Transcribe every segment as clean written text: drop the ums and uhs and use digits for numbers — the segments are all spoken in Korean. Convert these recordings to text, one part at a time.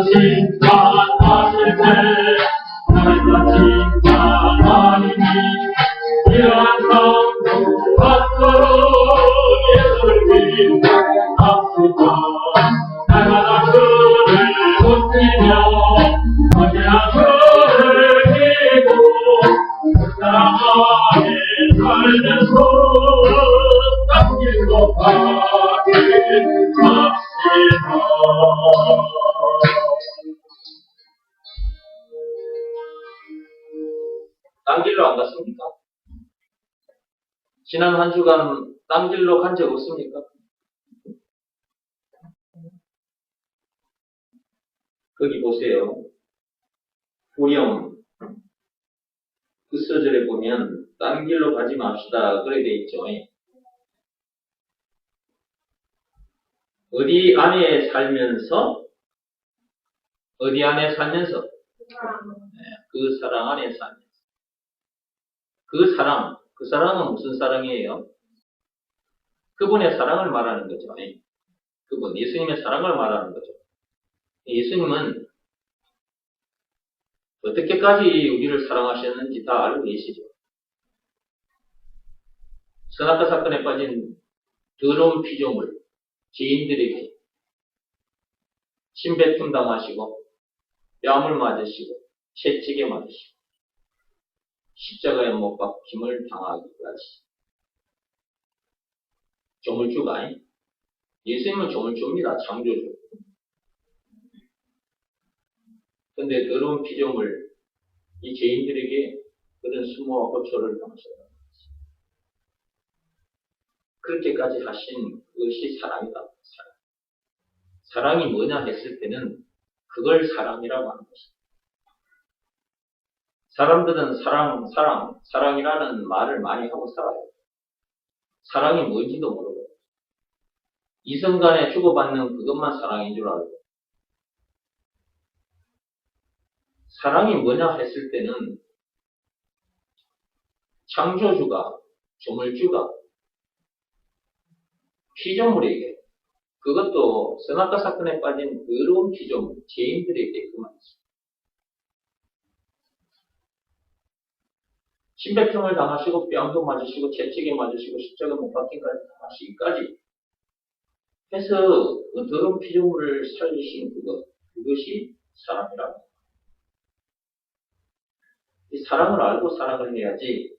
진짜 하실 때 내가 진짜 아니니 이러한 성도 앞으로 예수를 믿습니다. 날마다 그를 웃기며 언제나 그를 믿고 그 사랑 안에 살면서 땅길로 가길 합시다. 딴길로 안 갔습니까? 지난 한 주간 딴길로 간 적 없습니까? 거기 보세요. 후렴 그 서절에 보면 딴 길로 가지 맙시다 그래 돼 있죠. 어디 안에 살면서 그 사랑 안에 살면서 그 사랑은 무슨 사랑이에요? 그분의 사랑을 말하는 거죠. 그분 예수님의 사랑을 말하는 거죠. 예수님은 어떻게까지 우리를 사랑하셨는지 다 알고 계시죠. 선악과 사건에 빠진 더러운 피조물 죄인들에게 침뱉음 당하시고 뺨을 맞으시고 채찍에 맞으시고 십자가에 못 박힘을 당하기까지 조물주가 예수님은 조물주입니다. 창조주. 그런데 더러운 피조물 이 죄인들에게 그런 수모와 고초를 당하셨다. 그렇게까지 하신 그것이 사랑이다. 사랑이 뭐냐 했을 때는 그걸 사랑이라고 하는 것입니다. 사람들은 사랑이라는 말을 많이 하고 살아요. 사랑이 뭔지도 모르고 이성 간에 주고받는 그것만 사랑인 줄 알고 사랑이 뭐냐 했을 때는 창조주가 조물주가 피조물에게 그것도 선악과 사건에 빠진 더러운 피조물 죄인들에게 그만 있습니다. 침뱉음을 당하시고 뺨도 맞으시고 채찍에 맞으시고 십자가 못 박힌까지 당하시기까지 해서 그 더러운 피조물을 살리신 그것이 사랑이라고. 이 사랑을 알고 사랑을 해야지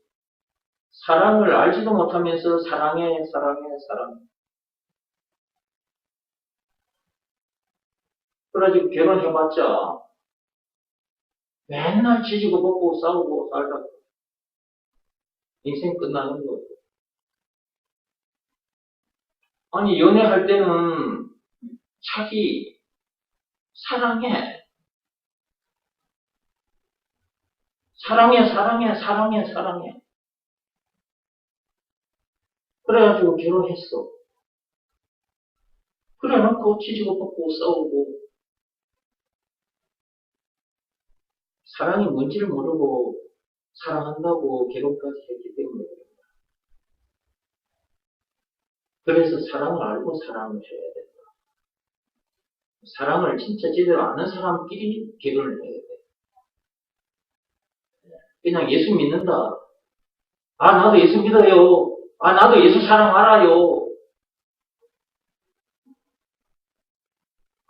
사랑을 알지도 못하면서 사랑해. 그래가지고 결혼해봤자 맨날 지지고 볶고 싸우고 살다가 인생 끝나는 거예요. 아니 연애할 때는 자기 사랑해. 그래가지고 결혼했어. 그래놓고 지지고 볶고 싸우고 사랑이 뭔지를 모르고 사랑한다고 결혼까지 했기 때문에 그래서 사랑을 알고 사랑을 해야 된다. 사랑을 진짜 제대로 아는 사람끼리 결혼을 해야 돼. 그냥 예수 믿는다. 나도 예수 믿어요. 나도 예수 사랑 알아요.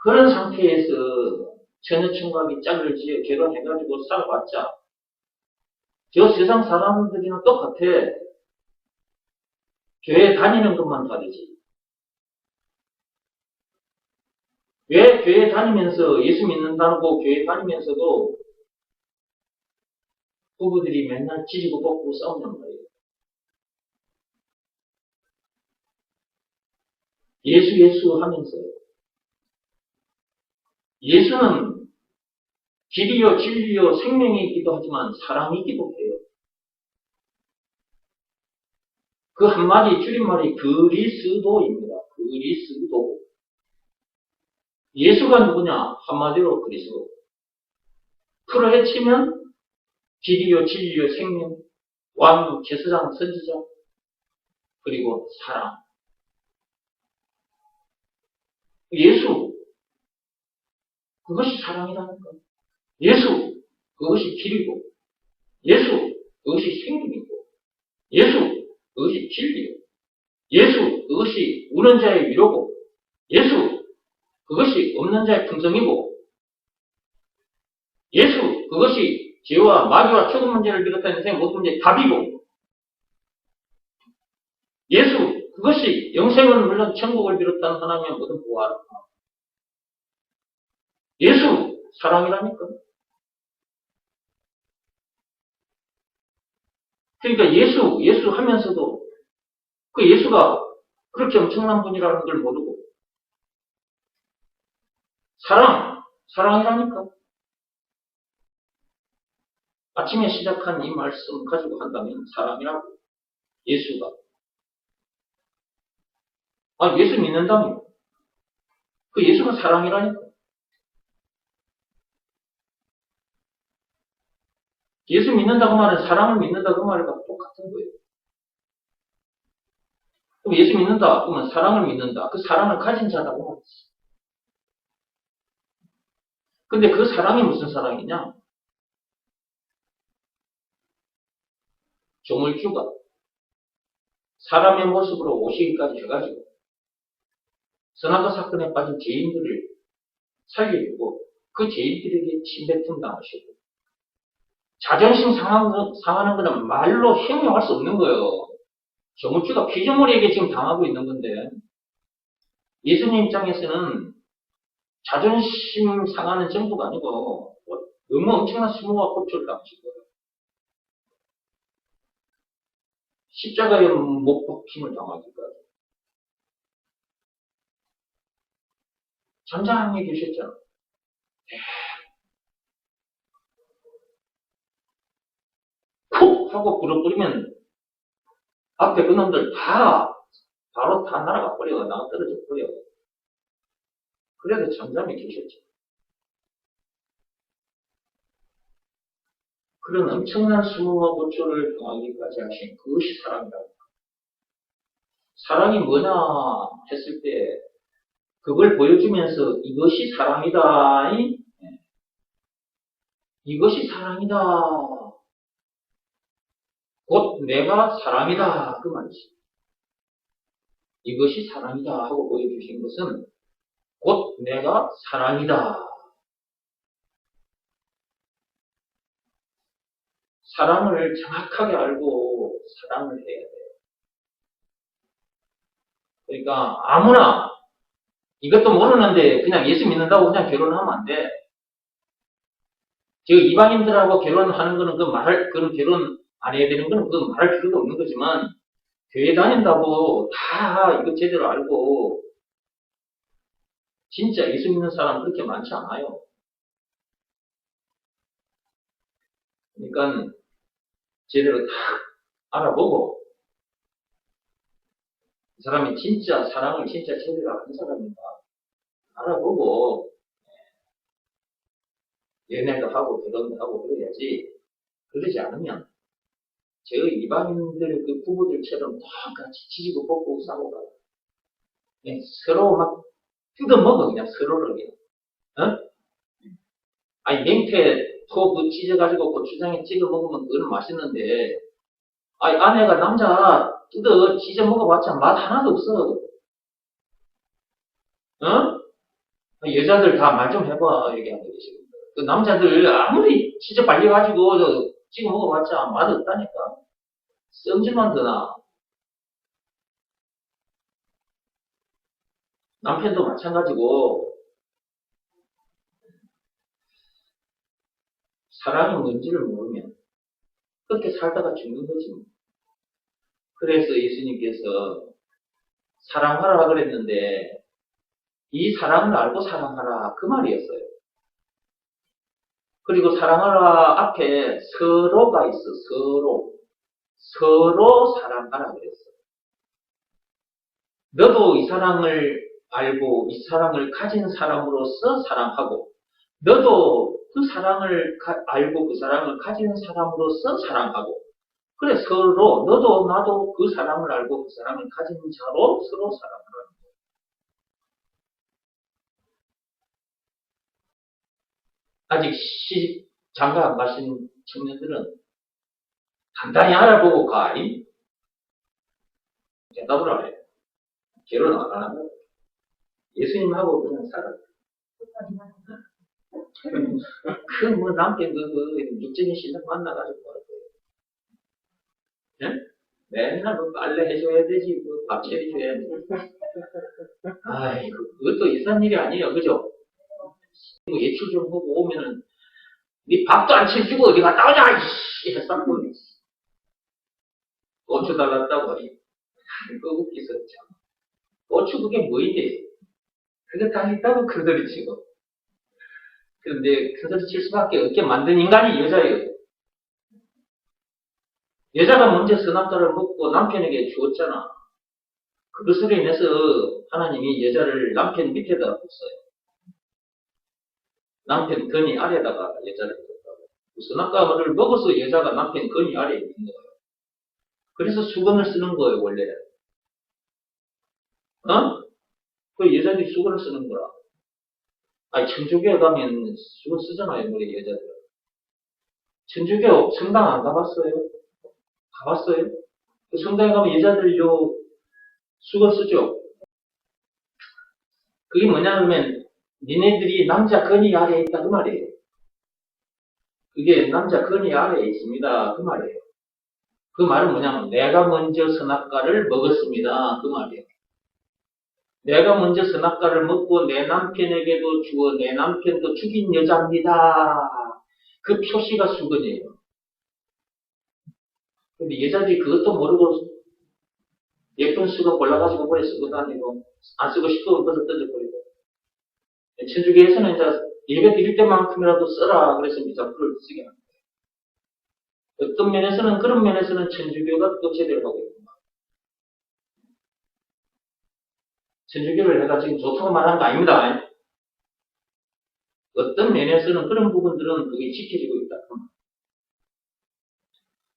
그런 상태에서 처녀총각이 짝을 지어 결혼해가지고 살아봤자 저 세상 사람들이랑 똑같아. 교회 다니는 것만 다르지. 왜 교회 다니면서 예수 믿는다고 교회 다니면서도 부부들이 맨날 지지고 볶고 싸우는 거예요. 예수 하면서 예수는 길이요 진리요 생명이기도 하지만 사랑이기도 해요. 그 한마디 줄임말이 그리스도입니다. 그리스도. 예수가 누구냐? 한마디로 그리스도. 풀어 헤치면 길이요 진리요 생명, 왕, 제사장, 선지자, 그리고 사랑. 예수. 그것이 사랑이라니까. 예수, 그것이 길이고, 예수, 그것이 생명이고, 예수, 그것이 진리요. 예수, 그것이 우는 자의 위로고, 예수, 그것이 없는 자의 풍성이고, 예수, 그것이 죄와 마귀와 죽음 문제를 비롯한 인생의 모든 문제의 답이고, 예수, 그것이 영생은 물론 천국을 비롯한 하나님의 모든 보화라. 예수, 사랑이라니까. 그러니까 예수 하면서도 그 예수가 그렇게 엄청난 분이라는 걸 모르고, 사랑이라니까. 아침에 시작한 이 말씀 가지고 한다면 사랑이라고. 예수가. 예수 믿는다며. 그 예수가 사랑이라니까. 예수 믿는다고 말은 사랑을 믿는다고 말과 똑같은 거예요. 그럼 예수 믿는다, 그러면 사랑을 믿는다. 그 사랑을 가진 자라고 말이지. 근데 그 사랑이 무슨 사랑이냐? 조물주가 사람의 모습으로 오시기까지 해가지고 선악과 사건에 빠진 죄인들을 살려주고 그 죄인들에게 침뱉음 당하시고 자존심 상하는 거는 말로 형용할 수 없는 거예요. 조물주가 피조물에게 지금 당하고 있는 건데 예수님 입장에서는 자존심 상하는 정도가 아니고 너무 엄청난 수모와 고초를 당하신 거예요. 십자가에 못 박힘을 당하기까지. 잠잠히 계셨잖아. 콕! 하고 불어 뿌리면 앞에 그놈들 바로 다 날아가 버려. 나가 떨어져 버려. 그래도 잠잠히 계셨죠. 그런 엄청난 수모와 고초를 당하기까지 하신 그것이 사랑이다. 사랑이 뭐냐 했을 때 그걸 보여주면서 이것이 사랑이다. 이것이 사랑이다. 곧 내가 사랑이다. 그 말이지. 이것이 사랑이다 하고 보여주신 것은 곧 내가 사랑이다. 사랑을 정확하게 알고 사랑을 해야 돼요. 그러니까 아무나 이것도 모르는데 그냥 예수 믿는다고 그냥 결혼하면 안 돼. 저 이방인들하고 결혼하는 거는 그런 결혼 안 해야 되는 거는 그건 말할 필요도 없는 거지만 교회 다닌다고 다 이거 제대로 알고 진짜 예수 믿는 사람 그렇게 많지 않아요. 그러니까 제대로 다 알아보고 이 사람이 진짜 사랑을 진짜 제대로 아는 사람인가 알아보고 연애도 하고 결혼도 하고 그래야지. 그러지 않으면 저 이방인들 그 부부들처럼 똑같이 지지고 볶고 싸고 가요. 서로 막 뜯어먹어 그냥 서로를 그냥. 어? 아니 냉태 그 찢어가지고 고추장에 찍어 먹으면 그건 맛있는데 아니 아내가 남자 찢어 먹어봤자 맛 하나도 없어. 어? 여자들 다 말 좀 해봐 얘기하는 거지. 그 남자들 아무리 찢어 발려가지고 찍어 먹어봤자 맛 없다니까. 썸질만 드나. 남편도 마찬가지고 사랑이 뭔지를 모르면 그렇게 살다가 죽는 거지. 그래서 예수님께서 사랑하라 그랬는데 이 사랑을 알고 사랑하라 그 말이었어요. 그리고 사랑하라 앞에 서로가 있어. 서로 사랑하라 그랬어. 너도 이 사랑을 알고 이 사랑을 가진 사람으로서 사랑하고 너도 그 사랑을 알고 그 사랑을 가진 사람으로서 사랑하고 그래 서로 너도 나도 그 사랑을 알고 그 사랑을 가진 자로 서로 사랑하라. 아직 시집 장가 안 가신 청년들은 간단히 알아보고 가. 대답을 안 해요. 결혼 안 하는 거예요. 예수님하고 그냥 살아. 뭐 남편 육적인 신랑 만나가지고 예? 맨날 뭐 빨래 해줘야 되지, 뭐 밥 차려줘야 돼. 아이, 그것도 이상한 일이 아니에요, 그죠? 뭐 예출 좀 하고 오면은 네 밥도 안 챙기고 어디 갔다 오냐, 이씨, 했었고 고추 달랐다고 그거 웃기서 참. 고추 그게 뭐이게? 그거 다 있다고 큰소리 치고. 그런데 큰소리 칠 수밖에 없게 만든 인간이 여자예요. 여자가 먼저 선악과를 먹고 남편에게 주었잖아. 그것으로 인해서 하나님이 여자를 남편 밑에다 뒀어요. 남편 건이 아래다가 여자를 뒀다고. 선악과를 먹어서 여자가 남편 건이 아래에 있는 거예요. 그래서 수건을 쓰는 거예요, 원래. 그 여자들이 수건을 쓰는 거라. 아니, 천주교에 가면 수건 쓰잖아요, 우리 여자들. 천주교 성당 안 가봤어요? 가봤어요? 그 성당에 가면 여자들 수건 쓰죠? 그게 뭐냐면, 니네들이 남자 건이 아래에 있다, 그 말이에요. 그게 남자 건이 아래에 있습니다, 그 말이에요. 그 말은 뭐냐면, 내가 먼저 선악과를 먹었습니다, 그 말이에요. 내가 먼저 선악과를 먹고 내 남편에게도 주어 내 남편도 죽인 여자입니다. 그 표시가 수건이에요. 근데 여자들이 그것도 모르고 예쁜 수건 골라가지고 버려 쓰고 다니고 안 쓰고 싶으면 벗어 던져버리고. 천주교에서는 이제 예배 드릴 때만큼이라도 써라 그래서 이제 그걸 쓰게 합니다. 어떤 면에서는 그런 면에서는 천주교가 또 제대로 하고 있습니다. 천주교를 내가 지금 좋다고 말하는 거 아닙니다. 어떤 면에서는 그런 부분들은 그게 지켜지고 있다.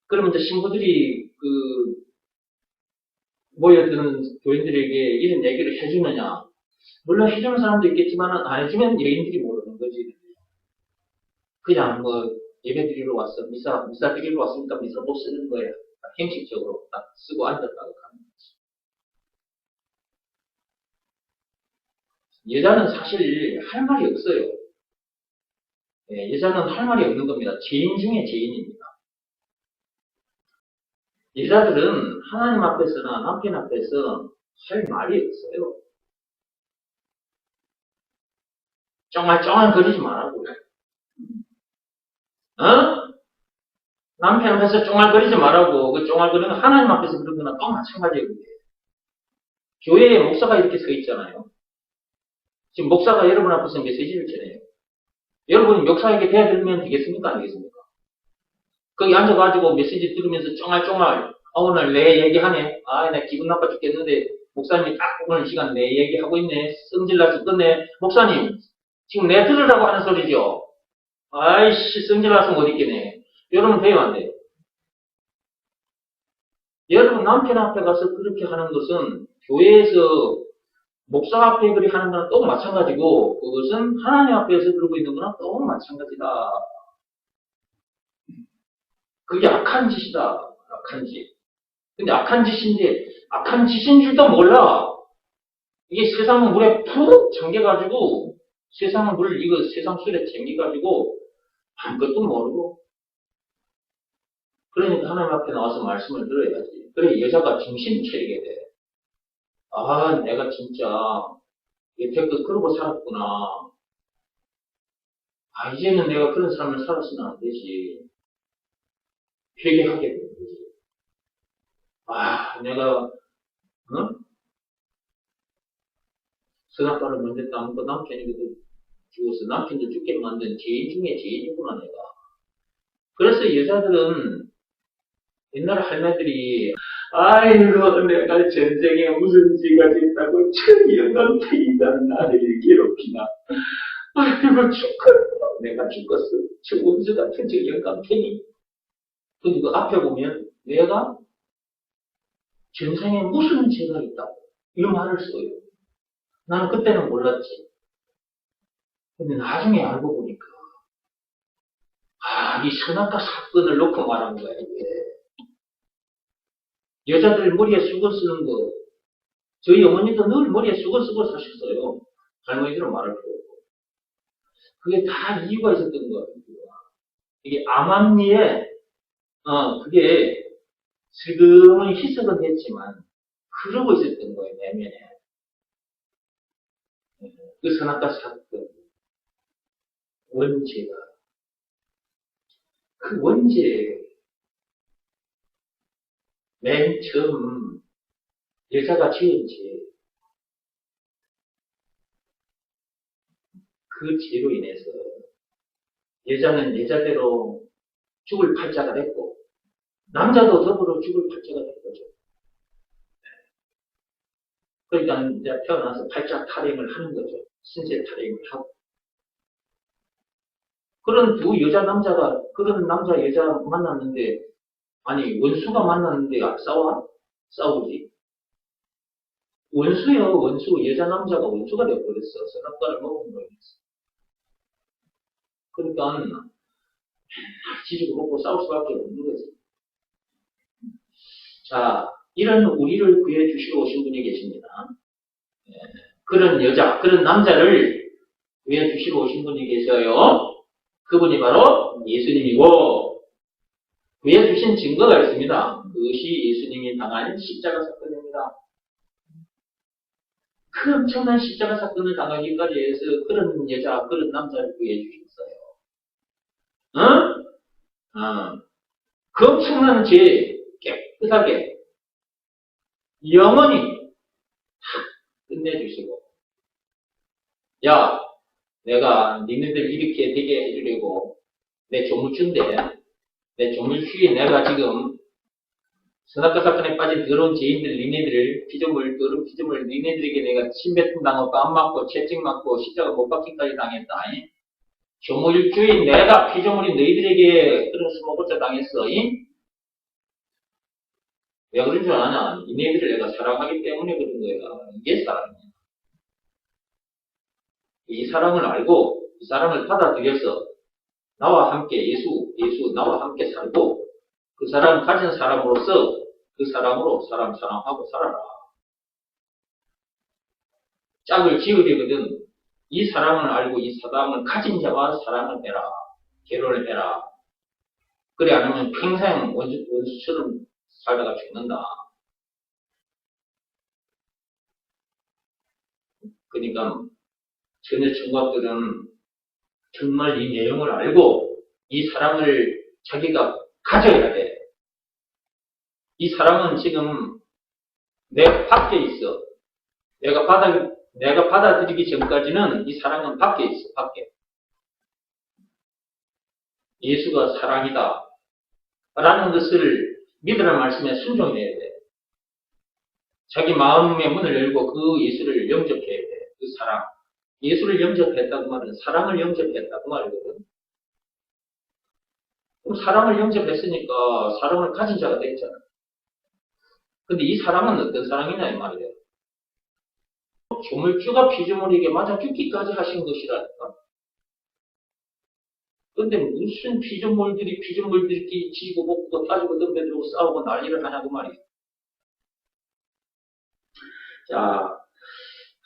그러면 이제 신부들이 모여드는 교인들에게 이런 얘기를 해주느냐? 물론 해주는 사람도 있겠지만 안 해주면 여인들이 모르는 거지. 그냥 뭐 예배 드리러 왔어. 미사 드리러 왔으니까 미사 못 쓰는 거예요. 형식적으로 딱 쓰고 앉았다고 가는 거지. 여자는 사실 할 말이 없어요. 예, 여자는 할 말이 없는 겁니다. 죄인 중에 죄인입니다. 여자들은 하나님 앞에서나 남편 앞에서 할 말이 없어요. 쫑알쫑알 거리지 말라고. 남편 앞에서 쫑알거리지 말라고. 그 쫑알거리는 하나님 앞에서 그런 거나 꼭 마찬가지예요. 교회에 목사가 이렇게 서 있잖아요. 지금 목사가 여러분 앞에서 메시지를 전해요. 여러분이 목사에게 대들면 되겠습니까? 안 되겠습니까? 거기 앉아가지고 메시지 들으면서 쫑알쫑알 오늘 내 얘기하네. 나 기분 나빠 죽겠는데 목사님이 딱 오늘 시간 내 얘기하고 있네. 성질나서 끝내. 목사님 지금 내 들으라고 하는 소리죠. 아이씨 성질나서 못 있겠네. 여러분 돼요 안 돼요? 여러분 남편 앞에 가서 그렇게 하는 것은 교회에서 목사 앞에 그렇게 하는 거랑 또 마찬가지고 그것은 하나님 앞에서 그러고 있는 거랑 또 마찬가지다. 그게 악한 짓이다. 악한 짓. 근데 악한 짓인데 악한 짓인 줄도 몰라. 이게 세상 물에 푹 잠겨가지고 세상 물 이거 세상 술에 잠겨가지고 아무것도 모르고 그러니까 하나님 앞에 나와서 말씀을 들어야지. 그래 여자가 정신 차리게 돼. 내가 진짜 여태껏 그러고 살았구나. 이제는 내가 그런 삶을 살았으면 안 되지. 회개하게 되는 거지. 내가 선악과를 먼저 따먹고 남편에게도 죽어서 남편도 죽게 만든 죄인 중에 죄인이구나 내가. 그래서 여자들은 옛날 할매들이 아이고 내가 전생에 무슨 죄가 됐다고 참 영감탱이다는 나를 괴롭히나. 아이고 죽었어. 내가 죽었어. 저 원수 같은 저 영감탱이. 근데 그 앞에 보면 내가 전생에 무슨 죄가 있다고 이런 말을 써요. 나는 그때는 몰랐지. 근데 나중에 알고 보니까 자기 선악과 사건을 놓고 말한 거야, 이게. 여자들 머리에 수건 쓰는 거, 저희 어머니도 늘 머리에 수건 쓰고 사셨어요. 할머니들은 말할 필요 없고. 그게 다 이유가 있었던 거예요. 이게 암암리에, 그게 지금은 희석은 했지만, 그러고 있었던 거예요, 내면에. 그 선악과 사건, 원죄가. 그 원죄, 맨 처음 여자가 지은 죄, 그 죄로 인해서 여자는 여자대로 죽을 팔자가 됐고, 남자도 더불어 죽을 팔자가 된 거죠. 그러니까 이제 태어나서 팔자 탈행을 하는 거죠. 신체 탈행을 하고. 그런 두 여자 남자가, 그런 남자 여자 만났는데, 아니, 원수가 만났는데 싸워? 싸우지. 원수요, 원수. 여자 남자가 원수가 되어버렸어. 선악과를 먹은 거였어. 그러니까, 지지고 먹고 싸울 수밖에 없는 거지. 자, 이런 우리를 구해주시러 오신 분이 계십니다. 그런 여자, 그런 남자를 구해주시러 오신 분이 계셔요. 그분이 바로 예수님이고, 구해주신 증거가 있습니다. 그것이 예수님이 당한 십자가 사건입니다. 그 엄청난 십자가 사건을 당하기까지 해서 그런 여자, 그런 남자를 구해주셨어요. 그 엄청난 죄 깨끗하게 영원히 끝내주시고, 야, 내가 니네들 이렇게 되게 해주려고 내 조물주인데, 내 조물주에 내가 지금 선악과 사건에 빠진 더러운 죄인들, 니네들을 더러운 피조물 니네들에게 내가 침뱉음 당하고 뺨 맞고 채찍 맞고 십자가 못 박히까지 당했다. 조물주인 내가 피조물이 너희들에게 그런 수모고자 당했어. 왜 그런 줄 아냐? 니네들을 내가 사랑하기 때문에 그런 거야. 이게 사랑이야. 이 사랑을 알고 이 사랑을 받아들여서 나와 함께 예수 나와 함께 살고 그 사랑을 가진 사람으로서 그 사랑으로 사람 사랑하고 살아라. 짝을 지으려거든 이 사랑을 알고 이 사랑을 가진 자와 사랑을 해라. 결혼을 해라. 그래 안 하면 평생 원수처럼 살다가 죽는다. 그러니까 전혀 청각들은 정말 이 내용을 알고 이 사랑을 자기가 가져야 돼. 이 사랑은 지금 내 밖에 있어. 내가 받아들이기 전까지는 이 사랑은 밖에 있어. 밖에. 예수가 사랑이다. 라는 것을 믿으라는 말씀에 순종해야 돼. 자기 마음의 문을 열고 그 예수를 영접해야 돼. 그 사랑. 예수를 영접했다고 말은 사랑을 영접했다고 말이거든. 그럼 사랑을 영접했으니까 사랑을 가진 자가 됐잖아. 근데 이 사랑은 어떤 사랑이냐 이 말이에요. 조물주가 피조물에게 맞아 죽기까지 하신 것이라니까. 근데 무슨 피조물들끼리 지고 먹고 따지고 덤벼들고 싸우고 난리를 하냐고 말이에요. 자,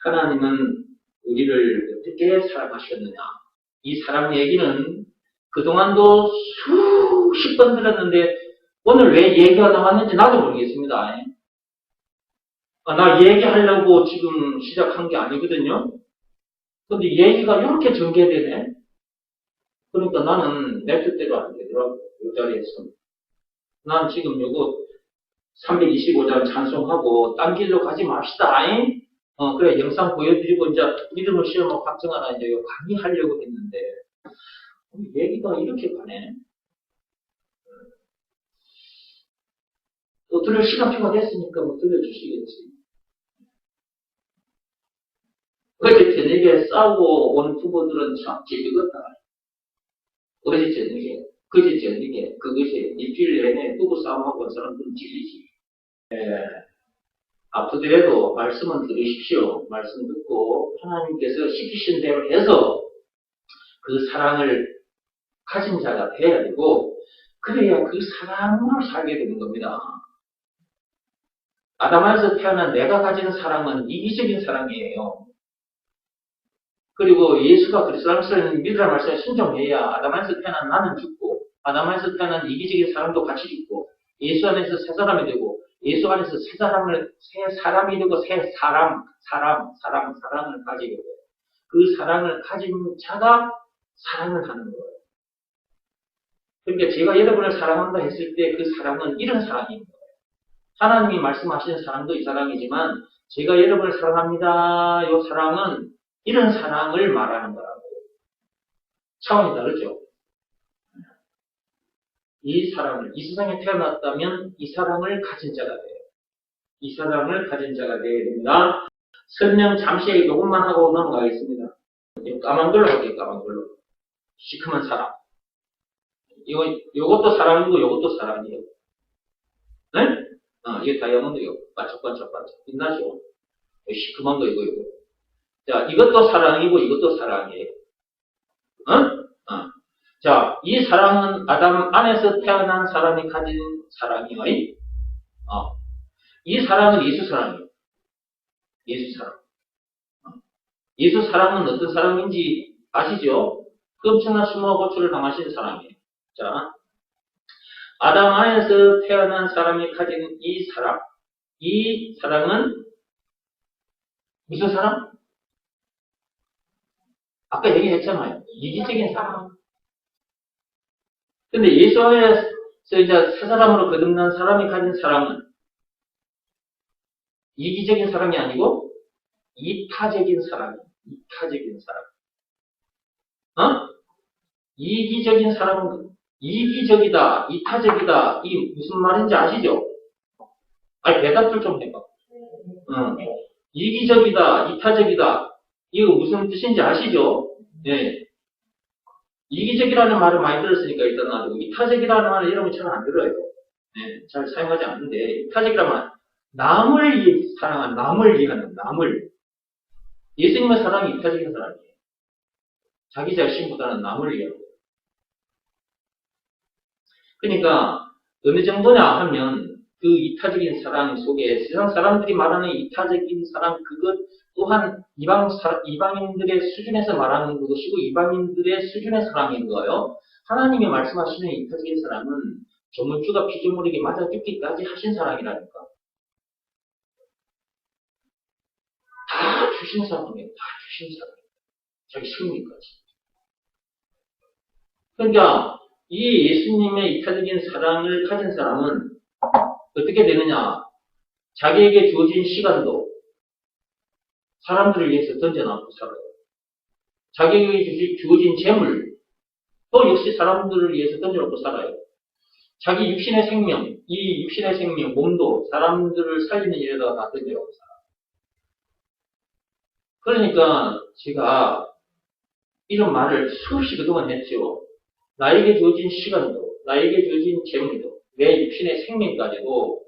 하나님은 우리를 어떻게 사랑하셨느냐. 이 사랑 얘기는 그동안도 수십 번 들었는데 오늘 왜 얘기가 나왔는지 나도 모르겠습니다. 나 얘기하려고 지금 시작한 게 아니거든요. 근데 얘기가 이렇게 전개되네. 그러니까 나는 내 뜻대로 안 되더라고. 이 자리에서. 난 지금 요거 325장 찬송하고 딴 길로 가지 맙시다. 그래 영상 보여드리고 이제 믿음을 시험하고 확정하나 이제 강의하려고 했는데 얘기가 이렇게 가네. 또 들을 시간표가 됐으니까 뭐 들려주시겠지. 어제 저녁에 싸우고 온 부부들은 참 재미있다. 어제 저녁에, 그제 저녁에, 그것이 일주일 내내 부부싸움하고 온 사람들은 질리지. 아프더라도 말씀은 들으십시오. 말씀 듣고 하나님께서 시키신 대로 해서 그 사랑을 가진 자가 돼야 되고, 그래야 그 사랑으로 살게 되는 겁니다. 아담에서 태어난 내가 가진 사랑은 이기적인 사랑이에요. 그리고 예수가 그리스도를 믿으라 말씀에 순종해야 아담에서 태어난 나는 죽고, 아담에서 태어난 이기적인 사랑도 같이 죽고, 예수 안에서 새 사람이 되고, 예수 안에서 새 사람이 되고, 사랑을 가지게 돼요. 그 사랑을 가진 자가 사랑을 하는 거예요. 그러니까 제가 여러분을 사랑한다 했을 때 그 사랑은 이런 사랑입니다. 하나님이 말씀하시는 사랑도 이 사랑이지만 제가 여러분을 사랑합니다. 이 사랑은 이런 사랑을 말하는 거라고. 차원이 다르죠. 이 세상에 태어났다면 이 사랑을 가진 자가 돼요. 이 사랑을 가진 자가 되어야 됩니다. 설명 잠시 요것만 하고 넘어가겠습니다. 까만 걸로 할게요, 까만 걸로. 시커먼 사랑. 요것도 사랑이고 요것도 사랑이에요. 네? 이게 다이아몬드요. 반짝반짝. 빛나죠? 시커먼 거, 이거. 자, 이것도 사랑이고 이것도 사랑이에요. 자, 이 사랑은 아담 안에서 태어난 사람이 가진 사랑이에요. 이 사랑은 예수 사랑이에요. 예수 사랑. 예수 사랑은 어떤 사랑인지 아시죠? 그 엄청난 수모와 고초를 당하신 사랑이에요. 자, 아담 안에서 태어난 사람이 가진 이 사랑은 무슨 사랑? 아까 얘기했잖아요. 이기적인 사랑. 근데 예수 안에서 이제 새 사람으로 거듭난 사람이 가진 사랑은 이기적인 사랑이 아니고 이타적인 사랑이에요. 이타적인 사랑. 이기적인 사랑은 이기적이다, 이타적이다, 이 무슨 말인지 아시죠? 대답들 좀 해봐. 이기적이다, 이타적이다, 이거 무슨 뜻인지 아시죠? 네. 이기적이라는 말을 많이 들었으니까 일단 놔두고, 이타적이라는 말을 여러분 잘 안 들어요. 네, 잘 사용하지 않는데, 이타적이라는 말은 남을 사랑하는, 남을 이해하는, 남을. 예수님의 사랑이 이타적인 사랑이에요. 자기 자신보다는 남을 이해하고. 그러니까 어느 정도냐 하면 그 이타적인 사랑 속에 세상 사람들이 말하는 이타적인 사랑 그것 또한 이방인들의 수준에서 말하는 것이고 이방인들의 수준의 사랑인 거예요. 하나님이 말씀하시는 이타적인 사랑은 조물주가 피조물에게 맞아 죽기까지 하신 사랑이라니까. 다 주신 사랑이에요. 다 주신 사랑. 자기 생명까지. 그러니까 이 예수님의 이타적인 사랑을 가진 사람은 어떻게 되느냐? 자기에게 주어진 시간도 사람들을 위해서 던져놓고 살아요. 자기에게 주어진 재물 또 역시 사람들을 위해서 던져놓고 살아요. 자기 육신의 생명, 이 육신의 생명, 몸도 사람들을 살리는 일에다가 다 던져놓고 살아요. 그러니까 제가 이런 말을 수없이 그동안 했죠. 나에게 주어진 시간도, 나에게 주어진 재물도, 내 육신의 생명까지도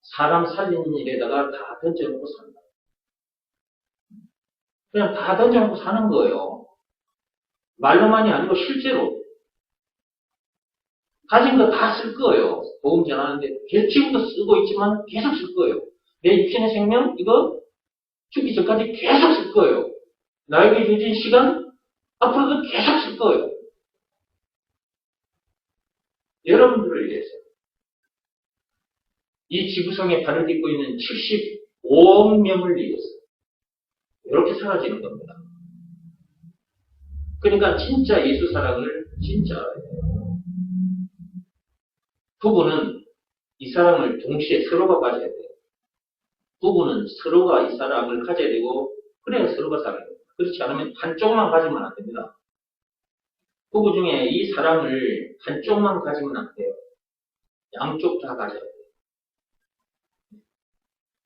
사람 살리는 일에다가 다 던져놓고 산다. 그냥 다 던져놓고 사는 거예요. 말로만이 아니고 실제로. 가진 거 다 쓸 거예요. 복음 전하는데 지금도 쓰고 있지만 계속 쓸 거예요. 내 육신의 생명 이거 죽기 전까지 계속 쓸 거예요. 나에게 주어진 시간 앞으로도 계속 쓸 거예요. 여러분들을 위해서. 이 지구상에 발을 딛고 있는 75억 명을 위해서. 이렇게 사라지는 겁니다. 그러니까 진짜 예수 사랑을 진짜 알아야 돼요. 부부는 이 사랑을 동시에 서로가 가져야 돼요. 부부는 서로가 이 사랑을 가져야 되고 그래야 서로가 살아야 돼요. 그렇지 않으면 한쪽만 가지면 안 됩니다. 부부 중에 이 사랑을 한쪽만 가지면 안 돼요. 양쪽 다 가져야 돼요.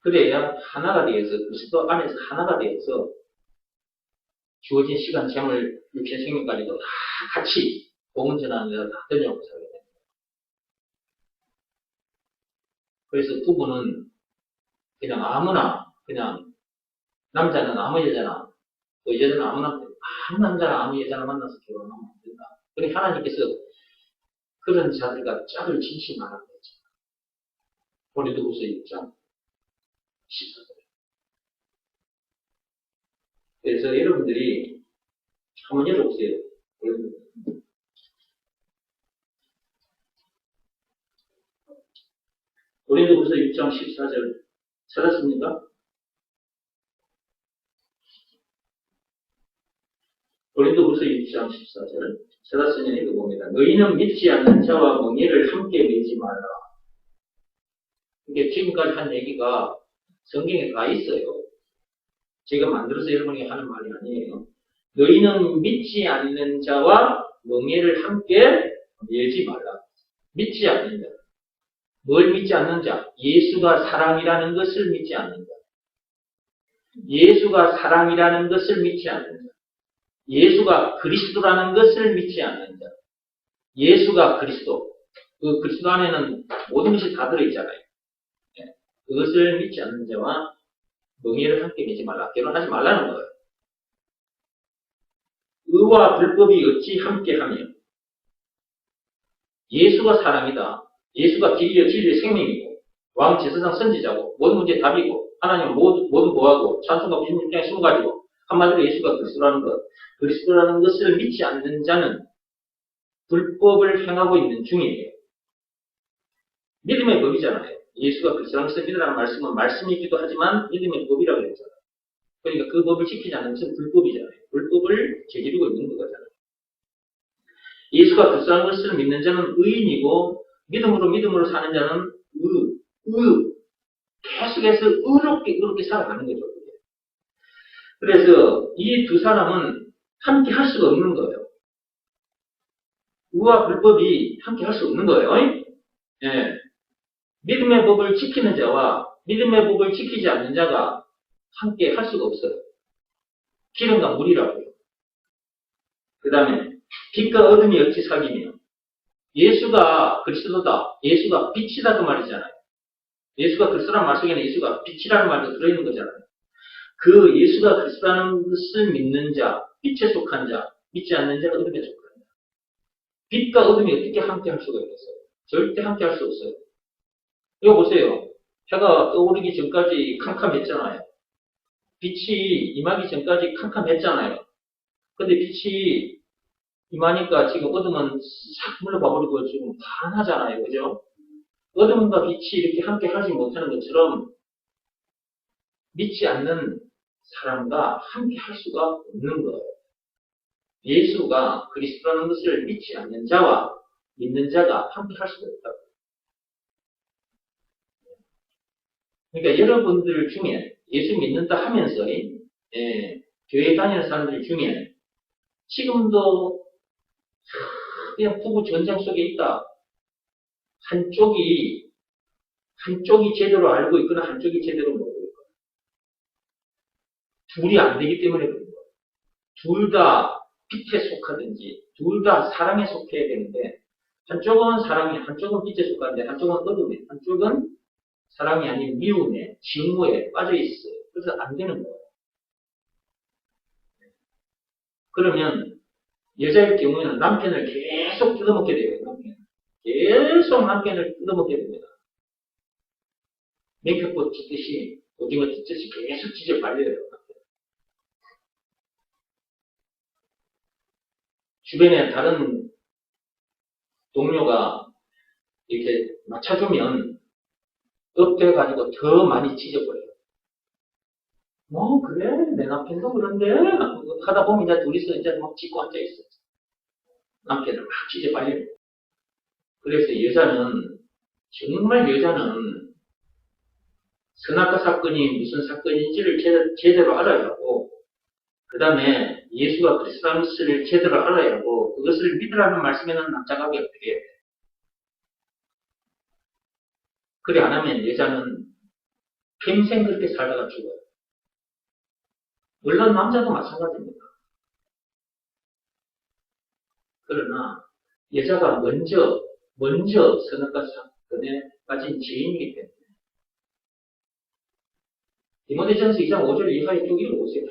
그래야 하나가 되어서 그리스도 안에서 하나가 되어서 주어진 시간, 재물, 육신, 생명까지도 다 같이 복음 전하는 데다 다 던져놓고 살게 됩니다. 그래서 부부는 그냥 아무나, 그냥 남자는 아무 여자나, 또 여자는 아무 남자나 아무 여자나 만나서 결혼하면 안 된다. 그러니까 하나님께서 그런 자들과 짝을 지시 말하는 거죠. 고린도후서 6장 14절. 그래서 여러분들이 한번 열어보세요. 고린도후서 6장 14절 찾았습니까? 고린도후서 6장 14절 찾았으면 읽어봅니다. 너희는 믿지 않는 자와 멍에를 함께 매지 말라. 이게 지금까지 한 얘기가 성경에 다 있어요. 제가 만들어서 여러분에게 하는 말이 아니에요. 너희는 믿지 않는 자와 멍에를 함께 매지 말라. 믿지 않는 자. 뭘 믿지 않는 자? 예수가 사랑이라는 것을 믿지 않는 자. 예수가 사랑이라는 것을 믿지 않는 자. 예수가 그리스도라는 것을 믿지 않는 자. 예수가 그리스도. 그 그리스도 안에는 모든 것이 다 들어있잖아요. 그것을 믿지 않는 자와 멍에를 함께 맺지 말라. 결혼하지 말라는 거예요. 의와 불법이 어찌 함께하며 예수가 사랑이다. 예수가 길이요 진리의 생명이고 왕 제사장 선지자고 모든 문제의 답이고 하나님은 모든 보호하고 찬송과 비밀 중에 숨어가지고 한마디로 예수가 그리스도라는 것. 그리스도라는 것을 믿지 않는 자는 불법을 행하고 있는 중이에요. 믿음의 법이잖아요. 예수가 그리스도라는 것을 믿으라는 말씀은 말씀이기도 하지만 믿음의 법이라고 했잖아요. 그러니까 그 법을 지키지 않는 것은 불법이잖아요. 불법을 저지르고 있는 거잖아요. 예수가 그리스도라는 것을 믿는 자는 의인이고 믿음으로 사는 자는 계속해서 의롭게 살아가는 거죠. 그래서 이 두 사람은 함께 할 수가 없는 거예요. 의와 불법이 함께 할 수 없는 거예요. 예. 믿음의 법을 지키는 자와 믿음의 법을 지키지 않는 자가 함께 할 수가 없어요. 기름과 물이라고요. 그 다음에 빛과 어둠이 어찌 사귀며 예수가 그리스도다. 예수가 빛이다 그 말이잖아요. 예수가 그리스도라는 말 속에는 예수가 빛이라는 말도 들어있는 거잖아요. 그 예수가 그리스도라는 것을 믿는 자, 빛에 속한 자, 믿지 않는 자가 어둠에 속한 자. 빛과 어둠이 어떻게 함께 할 수가 있겠어요? 절대 함께 할 수 없어요. 이거 보세요. 해가 떠오르기 전까지 캄캄했잖아요. 빛이 임하기 전까지 캄캄했잖아요. 근데 빛이 임하니까 지금 어둠은 싹 물러가버리고 지금 환하잖아요. 그죠? 어둠과 빛이 이렇게 함께 하지 못하는 것처럼 믿지 않는 사람과 함께 할 수가 없는 거예요. 예수가 그리스도라는 것을 믿지 않는 자와 믿는 자가 함께 할 수가 없다고. 그러니까 여러분들 중에 예수 믿는다 하면서 교회 다니는 사람들 중에 지금도 그냥 부부 전쟁 속에 있다. 한쪽이 제대로 알고 있거나 한쪽이 제대로 모르고 있거나 둘이 안 되기 때문에 그런 거예요. 둘 다 빛에 속하든지 둘 다 사랑에 속해야 되는데 한쪽은 사랑이, 한쪽은 빛에 속하는데 한쪽은 어둠에, 한쪽은 사랑이 아닌 미움에, 증오에 빠져 있어요. 그래서 안 되는 거예요. 그러면 여자일 경우에는 남편을 계속 뜯어먹게 돼요. 계속 남편을 뜯어먹게 됩니다. 냉큼 찢듯이 오징어 찢듯이 계속 찢어 발려요. 주변에 다른 동료가 이렇게 맞춰주면 엎드려가지고 더 많이 찢어버려요. 뭐 그래 내 남편도 그런데 하다 보면 이제 둘이서 이제 막 찢고 앉아있어. 남편을 막 찢어 발려요. 그래서 정말 여자는 선악과 사건이 무슨 사건인지를 제대로 알아야 하고 그 다음에 예수가 그리스도라는 것을 제대로 알아야 하고 그것을 믿으라는 말씀에는 남자가 어떻게 해야 돼? 그래 안 하면 여자는 평생 그렇게 살다가 죽어요. 물론 남자도 마찬가지입니다. 그러나 여자가 먼저 선악과 사건에 빠진 죄인이기 때문에 디모데전서 2장 5절 이하의 쭉 읽어보세요.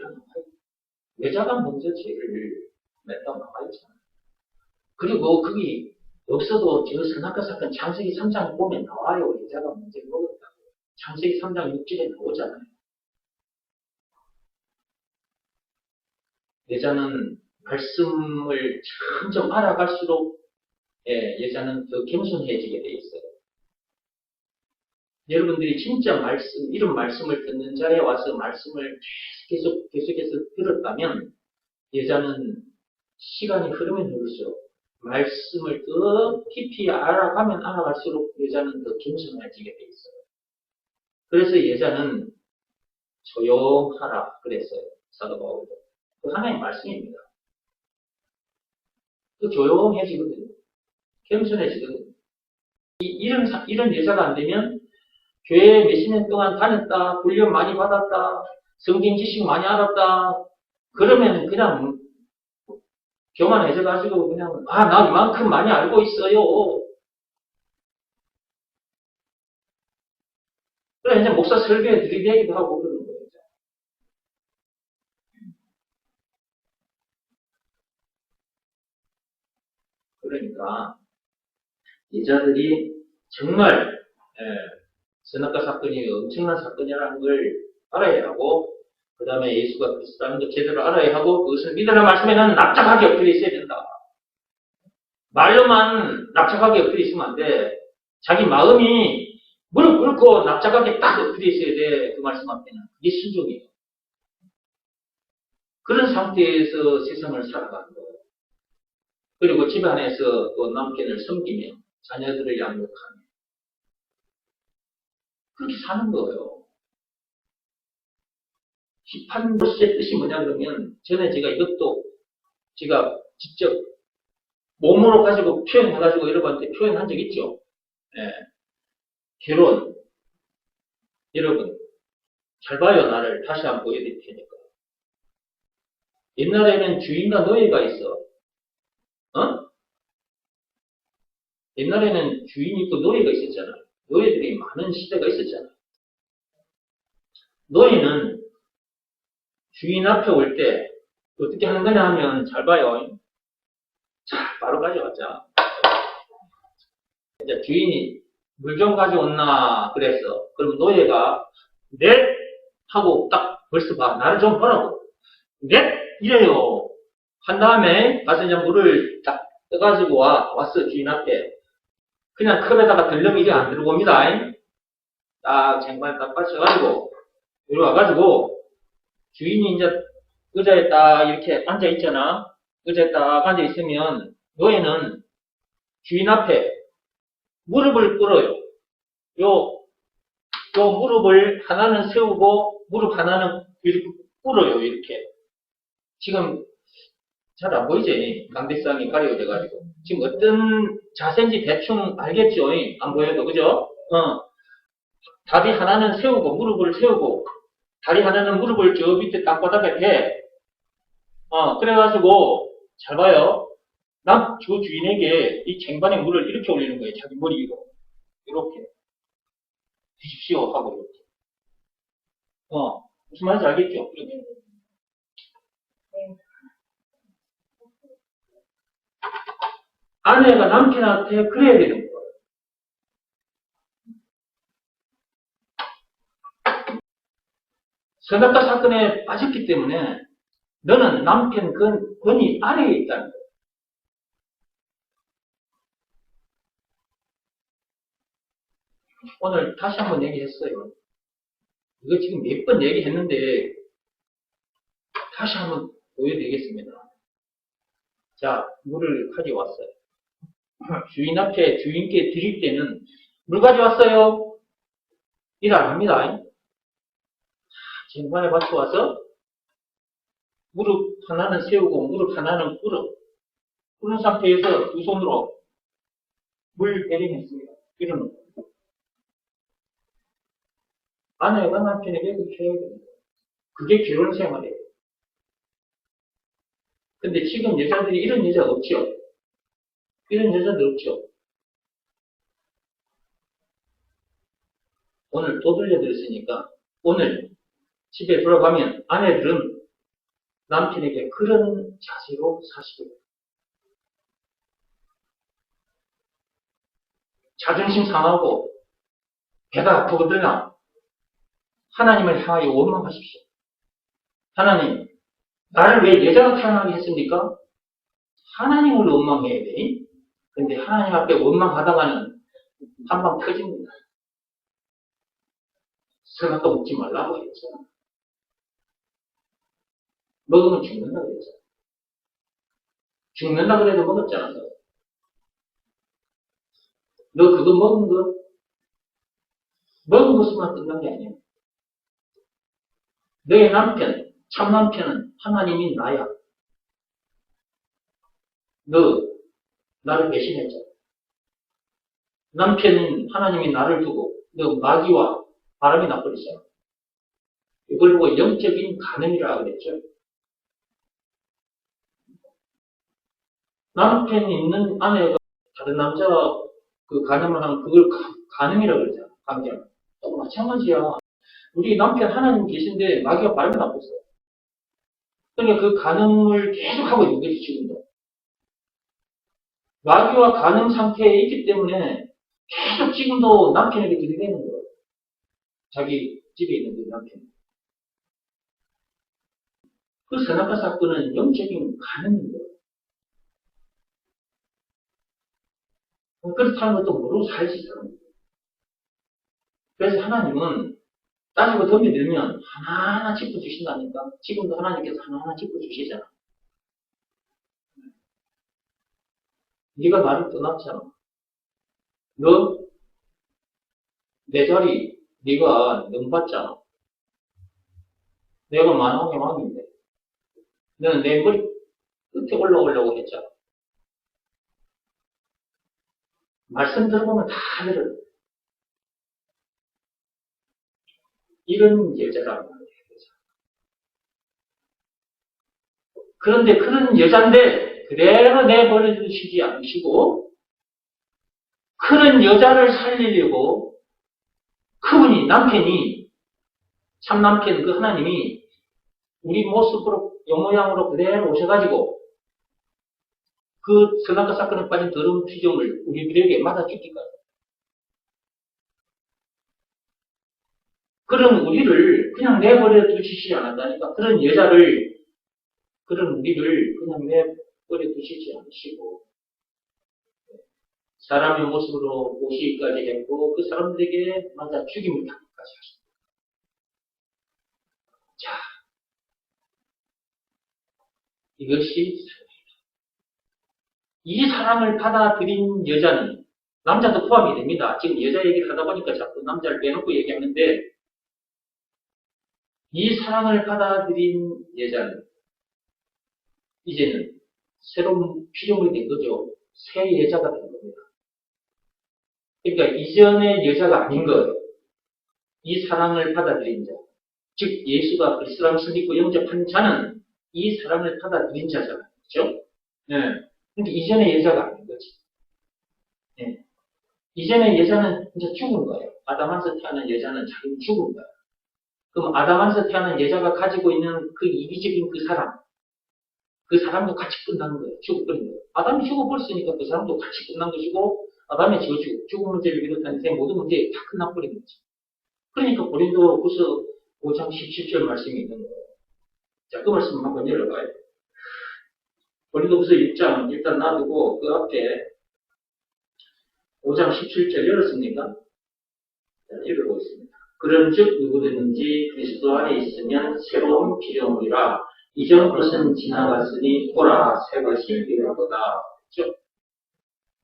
여자가 먼저 죄를 냈다고 나와 있잖아요. 그리고 거기 없어도 저 선악과 사건 창세기 3장 보면 나와요. 여자가 문제 먹었다고. 창세기 3장 6절에 나오잖아요. 여자는 말씀을 점점 알아갈수록 여자는 더 겸손해지게 돼 있어요. 여러분들이 진짜 이런 말씀을 듣는 자리에 와서 말씀을 계속해서 들었다면 여자는 시간이 흐르면 흐를수록 말씀을 더 깊이 알아가면 알아갈수록 여자는 더 겸손해지게 돼 있어요. 그래서 여자는 조용하라 그랬어요. 사도 바울도. 그 하나의 말씀입니다. 그 조용해지거든요. 겸손해지거든요. 이런 여자가 안 되면 교회에 몇십 년 동안 다녔다, 훈련 많이 받았다, 성경 지식 많이 알았다, 그러면 그냥 교만해져가지고 그냥, 나 이만큼 많이 알고 있어요. 그래, 이제 목사 설교에 들이대기도 하고 그러는 거예요. 그러니까, 여자들이 정말, 선악과 사건이 엄청난 사건이라는 걸 알아야 하고, 그 다음에 예수가 그리스도라는 걸 제대로 알아야 하고, 그것을 믿으라는 말씀에는 납작하게 엎드려 있어야 된다. 말로만 납작하게 엎드려 있으면 안 돼. 자기 마음이 무릎 꿇고 납작하게 딱 엎드려 있어야 돼. 그 말씀 앞에는. 그게 순종이에요. 그런 상태에서 세상을 살아가는 거예요. 그리고 집안에서 또 남편을 섬기며 자녀들을 양육하며 그렇게 사는 거예요. 히판도스의 뜻이 뭐냐 그러면 전에 이것도 제가 직접 몸으로 가지고 표현해가지고 여러분한테 표현한 적 있죠. 결혼. 여러분 잘 봐요. 나를 다시 한번 보여드릴 테니까. 옛날에는 주인과 노예가 있어. 옛날에는 주인이 있고 노예가 있었잖아. 노예들이 많은 시대가 있었잖아. 노예는 주인 앞에 올 때 어떻게 하는 거냐 하면 잘 봐요. 자, 바로 가져왔자. 이제 주인이 물 좀 가져왔나 그랬어. 그럼 노예가 네? 하고 딱 벌써 봐. 나를 좀 보라고. 네? 이래요. 한 다음에 가서 이제 물을 딱 떠가지고 왔어. 주인 앞에. 그냥 컵에다가 덜렁 이게 안 들어옵니다. 딱 쟁반에 딱 빠져가지고 여기 와가지고 주인이 이제 의자에 딱 이렇게 앉아있잖아. 의자에 딱 앉아있으면 노예는 주인 앞에 무릎을 꿇어요. 요 무릎을 하나는 세우고 무릎 하나는 이렇게 꿇어요. 이렇게. 지금 잘 안 보이지? 강대상이 가려져가지고. 지금 어떤 자세인지 대충 알겠죠? 안 보여도, 그죠? 다리 하나는 세우고, 무릎을 세우고, 다리 하나는 무릎을 저 밑에 땅바닥에 대. 그래가지고, 잘 봐요. 저 주인에게 이 쟁반에 물을 이렇게 올리는 거예요. 자기 머리 위로. 이렇게. 드십시오. 하고, 이렇게. 무슨 말인지 알겠죠? 이렇게. 아내가 남편한테 그래야 되는 거예요. 선악과 사건에 빠졌기 때문에 너는 남편 권위 아래에 있다는 거예요. 오늘 다시 한번 얘기했어요. 이거 지금 몇 번 얘기했는데 다시 한번 보여드리겠습니다. 자, 물을 가져왔어요. 주인 앞에 주인께 드릴 때는 물 가져왔어요. 일 안 합니다. 쟁반에 받쳐와서 무릎 하나는 세우고 무릎 하나는 꿇은 상태에서 두 손으로 물 대링했습니다. 이러는 거예요. 아내가 남편에게 그렇게 해야 됩니다. 그게 결혼 생활이에요. 근데 지금 여자들이 이런 여자 없죠? 이런 여자들 없죠? 오늘 또 들려드렸으니까 오늘 집에 돌아가면 아내들은 남편에게 그런 자세로 사시게 됩니다. 자존심 상하고 배가 아프거든요. 하나님을 향하여 원망하십시오. 하나님, 나를 왜 여자로 태어나게 했습니까? 하나님을 원망해야 돼. 근데 하나님 앞에 원망하다가는 한 방 터집니다. 선악과 먹지 말라고 했잖아. 먹으면 죽는다 그랬잖아. 죽는다 그래도 먹었잖아. 너 그거 먹은 거? 먹은 것만 끝난 게 아니야. 너의 남편, 참 남편은 하나님이 나야. 너 나를 배신했잖아. 남편은 하나님이 나를 두고 너 마귀와 바람이 나버리잖아. 이걸 보고 영적인 간음이라 그랬죠. 남편이 있는 아내가 다른 남자와 그 간음을 하는 그걸 간음이라 그러잖아. 관계는. 또 마찬가지야. 우리 남편 하나님 계신데 마귀가 바람이 나버렸어. 그러니까 그 간음을 계속 하고 있는 거지 지금도. 마귀와 간음 상태에 있기 때문에 계속 지금도 남편에게 들이대는 거예요. 자기 집에 있는 그 남편. 그 선악과 사건은 영적인 간음인 거예요. 그렇다는 것도 모르고 살지 사는 거예요. 그래서 하나님은 따지고 덤벼들면 하나하나 짚어주신다니까. 지금도 하나님께서 하나하나 짚어주시잖아. 네가 나를 떠났잖아. 너 내 자리 네가 넘봤잖아. 내가 만왕의 왕인데 너는 내 머리 끝에 올라오려고 했잖아. 말씀 들어보면 다 들어요. 이런 여자라고 말해요. 그런데 그런 여잔데 그대로 내버려 두시지 않으시고 그런 여자를 살리려고 그분이 남편이 참 남편 그 하나님이 우리 모습으로 영모양으로 그대로 오셔가지고 그 선악과 사건에 빠진 더러운 피조물 우리들에게 맞아주기까지. 그런 우리를 그냥 내버려 두시지 않았다니까. 그런 여자를 그런 우리를 그냥 내버려 두시지 않으시고 사람의 모습으로 오시기까지 했고 그 사람들에게 맞아 죽임을 당하기까지 하셨습니다. 자, 이것이 이 사랑을 받아들인 여자는 남자도 포함이 됩니다. 지금 여자 얘기를 하다 보니까 자꾸 남자를 빼놓고 얘기하는데 이 사랑을 받아들인 여자는 이제는 새로운 피조물이 된 거죠. 새 여자가 된 겁니다. 그러니까 이전의 여자가 아닌 거예요. 이 사랑을 받아들인 자. 즉 예수가 그리스도를 믿고 영접한 자는 이 사랑을 받아들인 자잖아요. 그렇죠? 네. 그러니까 이전의 여자가 아닌 거지. 네. 이전의 여자는 이제 죽은 거예요. 아담한테 태어난 여자는 자기는 죽은 거예요. 그럼 아담한테 태어난 여자가 가지고 있는 그 이기적인 그 사람도 같이 끝나는 거예요. 죽어버린 거예요. 아담이 죽어버렸으니까 그 사람도 같이 끝난 것이고 아담의 죽음 문제를 비롯한 제 모든 문제에 다 끝나버린 거지. 그러니까 고린도후서 5장 17절 말씀이 있는 거예요. 자, 그 말씀 한번 열어봐요. 고린도후서 6장 일단 놔두고 그 앞에 5장 17절 열었습니까? 자, 읽어보겠습니다. 그런즉 누구든지 그리스도 안에 있으면 새로운 피조물이라 이전 것은 지나갔으니 보라 새 것이 되었도다. 그렇죠?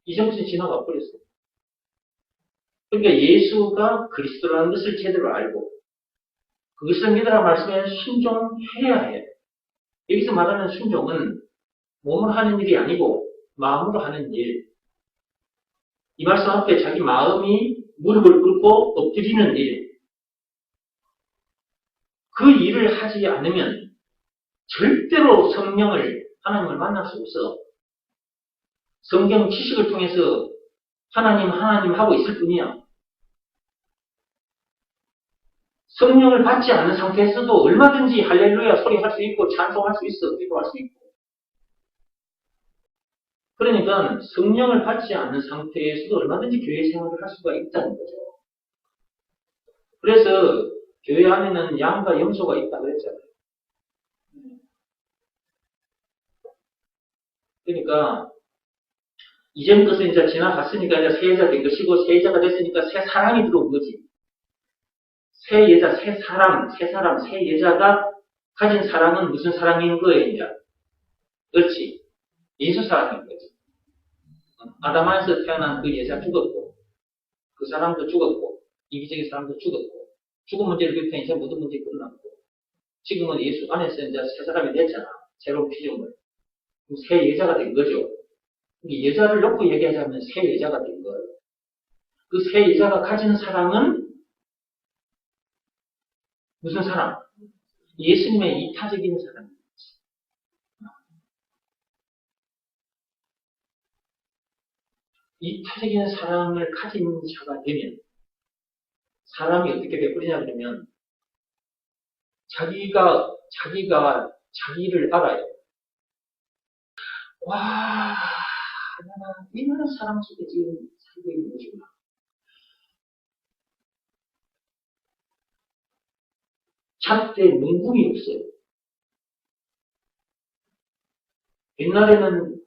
이전 것은 지나가 버렸어요. 그러니까 예수가 그리스도라는 것을 제대로 알고 그것을 믿으라 말씀에 순종해야 해요. 여기서 말하는 순종은 몸으로 하는 일이 아니고 마음으로 하는 일. 이 말씀 앞에 자기 마음이 무릎을 꿇고 엎드리는 일. 그 일을 하지 않으면 절대로 하나님을 만날 수 없어. 성경 지식을 통해서 하나님 하고 있을 뿐이야. 성령을 받지 않은 상태에서도 얼마든지 할렐루야 소리 할 수 있고 찬송할 수 있어. 기도할 수 있고. 그러니까 성령을 받지 않는 상태에서도 얼마든지 교회 생활을 할 수가 있다는 거죠. 그래서 교회 안에는 양과 염소가 있다 그랬잖아요. 그러니까 이전 것은 이제 지나갔으니까 이제 새 여자 된 것이고 새 여자가 됐으니까 새 사랑이 들어온 거지. 새 여자, 새 사람, 새 여자가 가진 사랑은 무슨 사랑인 거예요, 이제? 그렇지. 예수 사랑인 거지. 아담 안에서 태어난 그 여자 죽었고, 그 사람도 죽었고, 이기적인 사람도 죽었고, 죽은 문제를 비롯해 이제 모든 문제 끝났고, 지금은 예수 안에서 이제 새 사람이 됐잖아. 새로운 피조물. 그럼 새 여자가 된 거죠. 여자를 놓고 얘기하자면 새 여자가 된 거예요. 그 새 여자가 가진 사랑은 무슨 사랑? 예수님의 이타적인 사랑. 이타적인 사랑을 가진 자가 되면 사람이 어떻게 베풀리냐 그러면 자기가 자기를 알아요. 와, 나는 이런 사람 속에 지금 살고 있는 것이구나. 잣대 문궁이 없어요. 옛날에는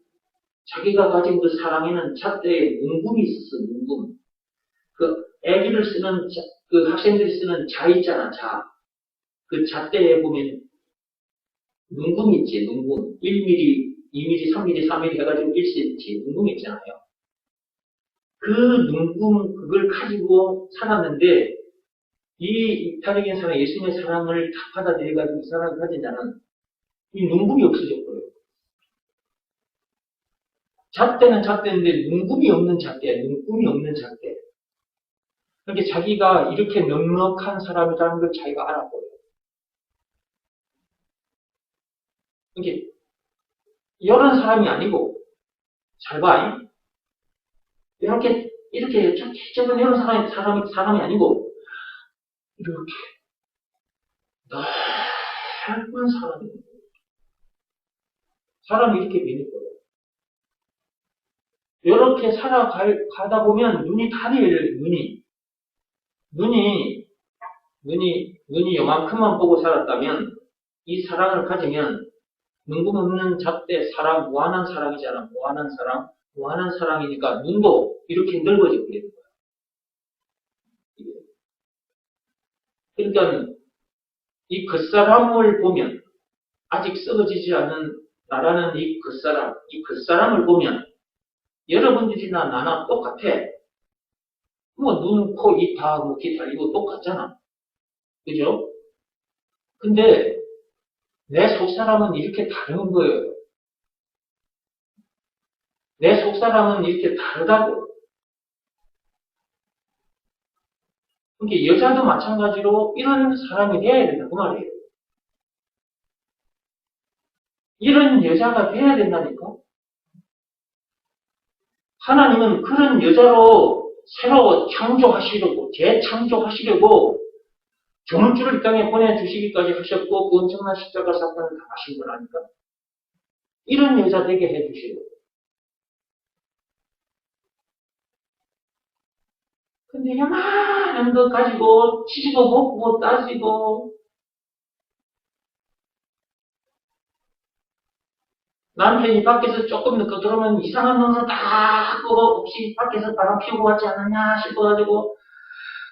자기가 가진 그 사랑에는 잣대에 문궁이 있었어, 문궁. 그 애기를 쓰는, 그 학생들이 쓰는 자 있잖아, 자. 그 잣대에 보면 문궁 있지, 문궁. 1mm, 2mm, 3mm, 4mm 해가지고 1cm 문궁 있잖아요. 그 문궁, 그걸 가지고 살았는데, 이 이타적인 사랑, 예수님의 사랑을 다 받아들여가지고 이 사랑을 가진 자는 이 문궁이 없어졌고요. 잣대는 잣대인데 문궁이 없는 잣대, 문궁이 없는 잣대. 그러니까 자기가 이렇게 넉넉한 사람이라는 걸 자기가 알아보여요. 그러니까 이런 사람이 아니고, 잘 봐. 이렇게 적은 이런 사람이 아니고, 이렇게 넓은 사람이 사람이 이렇게 되는 거예요. 이렇게 살아가다 보면 눈이 다 열려요, 눈이 요만큼만 보고 살았다면, 이 사랑을 가지면, 눈금 없는 잣대 사랑, 무한한 사랑이잖아. 무한한 사랑이니까 눈도 이렇게 넓어져 버리는 거야. 그러니까 이 겉사람을 보면 아직 썩어지지 않은 나라는 이 겉사람을 보면 여러분들이나 나나 똑같아. 뭐 눈, 코, 입 다 뭐 기타 이거 똑같잖아. 그죠? 근데 내 속사람은 이렇게 다른 거예요. 내 속사람은 이렇게 다르다고. 그러니까 여자도 마찬가지로 이런 사람이 돼야 된다 그 말이에요. 이런 여자가 돼야 된다니까. 하나님은 그런 여자로 새로 창조하시려고 재창조하시려고 조물주를 이 땅에 보내주시기까지 하셨고 그 엄청난 십자가 사건을 당하신 거라니까. 이런 여자 되게 해주시려고. 근데 요만한 거 가지고 치지고 먹고 따지고 남편이 밖에서 조금 늦게 들어오면 이상한 놈을 다 끄고 혹시 밖에서 바람 피우고 왔지 않았냐 싶어가지고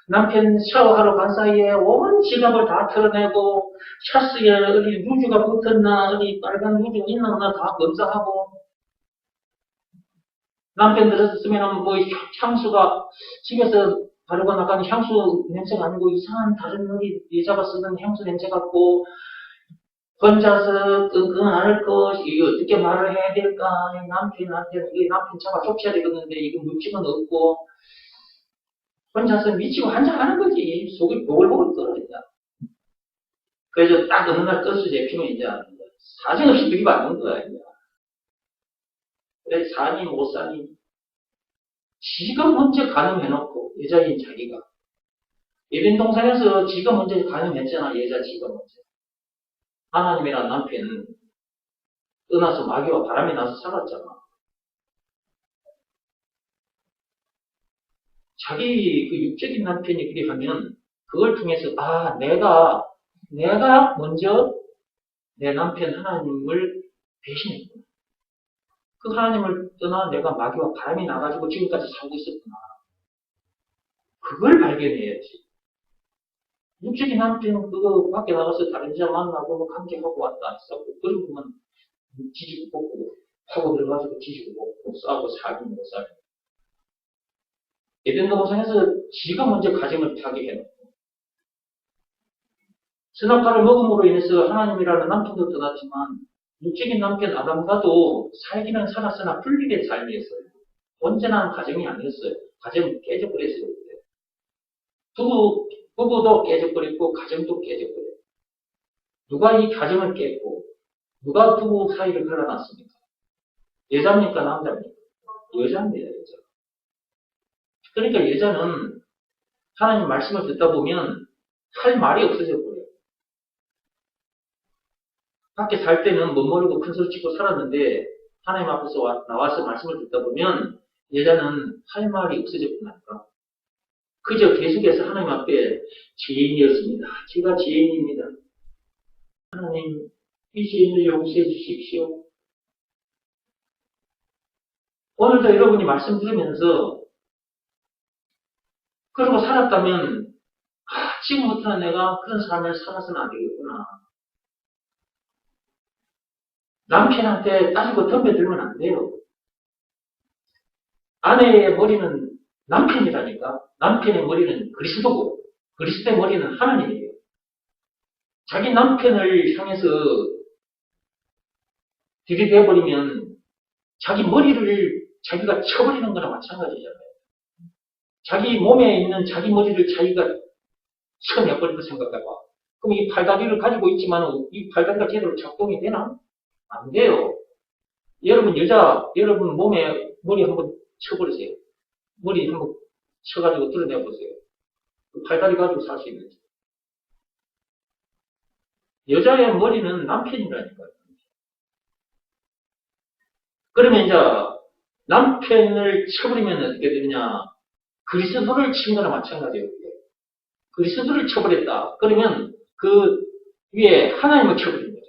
남편 샤워하러 간 사이에 온 지갑을 다 털어내고 샤스에 어디 루즈가 붙었나 어디 빨간 루즈 있나 다 검사하고 남편 들었으면 뭐 향수가 집에서 바르고 나가는 향수 냄새가 아니고 이상한 다른 어디 여자가 쓰던 향수 냄새 같고 혼자서 끙끙 앓을 것이 어떻게 말을 해야 될까 남편한테 이 남편 차가 좁혀야 되겠는데 이거 묻지는 없고 혼자서 미치고 한장하는 거지. 속이 보글보글 끓어 이제. 그래서 딱 어느 날 끝수 잡히면 이제 사정없이 들이받는 거야 이제. 그래 사니 못 사니 지가 먼저 가늠해놓고 여자인 자기가 예빈 동산에서 지가 먼저 가늠했잖아. 여자 지가 먼저. 하나님이란 남편은 떠나서 마귀와 바람이 나서 살았잖아. 자기 그 육적인 남편이 그리 하면 그걸 통해서 내가 먼저 내 남편 하나님을 배신했구나. 그 하나님을 떠나 내가 마귀와 바람이 나가지고 지금까지 살고 있었구나. 그걸 발견해야지. 육적인 남편 그거 밖에 나가서 다른 여자 만나고 뭐 관계하고 왔다 싸고 그러고만 지지고 볶고 하고 들어가지고 지지고 볶고 싸우고 살긴 못 살고. 에덴 동산에서 지가 먼저 가정을 파괴해놓고 선악과를 먹음으로 인해서 하나님이라는 남편도 떠났지만 육적인 남편 아담과도 살기는 살았으나 분리된 삶이었어요. 온전한 가정이 아니었어요. 가정이 깨져버렸어요. 부부도 깨져버렸고 가정도 깨져버려요. 누가 이 가정을 깼고 누가 부부 사이를 갈라놨습니까? 여자입니까? 남자입니까? 여자입니다. 여자. 그러니까 여자는 하나님 말씀을 듣다 보면 할 말이 없어져 버려요. 밖에 살 때는 멋모르고 큰 소리 치고 살았는데 하나님 앞에서 나와서 말씀을 듣다 보면 여자는 할 말이 없어졌구나. 그저 계속해서 하나님 앞에 죄인이었습니다. 제가 죄인입니다. 하나님 이 죄인을 용서해 주십시오. 오늘도 여러분이 말씀 들으면서 그러고 살았다면 지금부터는 내가 그런 삶을 살아서는 안 되겠구나. 남편한테 따지고 덤벼들면 안 돼요. 아내의 머리는 남편이라니까. 남편의 머리는 그리스도고 그리스도의 머리는 하나님이에요. 자기 남편을 향해서 들이대버리면 자기 머리를 자기가 쳐버리는 거나 마찬가지잖아요. 자기 몸에 있는 자기 머리를 자기가 쳐내버리고 생각해봐. 그럼 이 팔다리를 가지고 있지만 이 팔다리가 제대로 작동이 되나? 안 돼요. 여러분 몸에 머리 한번 쳐버리세요. 머리 한번 쳐가지고 드러내보세요. 그 팔다리 가지고 살 수 있는지. 여자의 머리는 남편이라니까요. 그러면 이제 남편을 쳐버리면 어떻게 되느냐. 그리스도를 친 거나 마찬가지예요. 그리스도를 쳐버렸다. 그러면 그 위에 하나님을 쳐버린 거죠.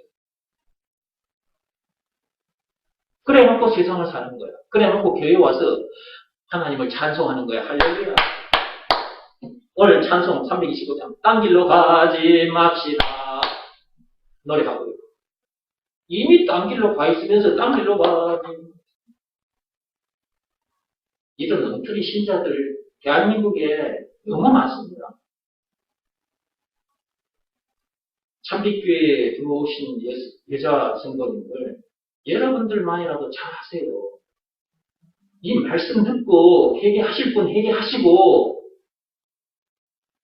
그래 놓고 세상을 사는 거야. 그래 놓고 교회에 와서 하나님을 찬송하는 거야. 할렐루야. 오늘 찬송 325장. 딴 길로 가지 맙시다. 노래하고 있고. 이미 딴 길로 가 있으면서 딴 길로 가지. 이런 엉터리 신자들 대한민국에 너무 많습니다. 참빛교회에 들어오신 여자 성도님들 여러분들만이라도 잘 하세요. 이 말씀 듣고 회개하실 분 회개하시고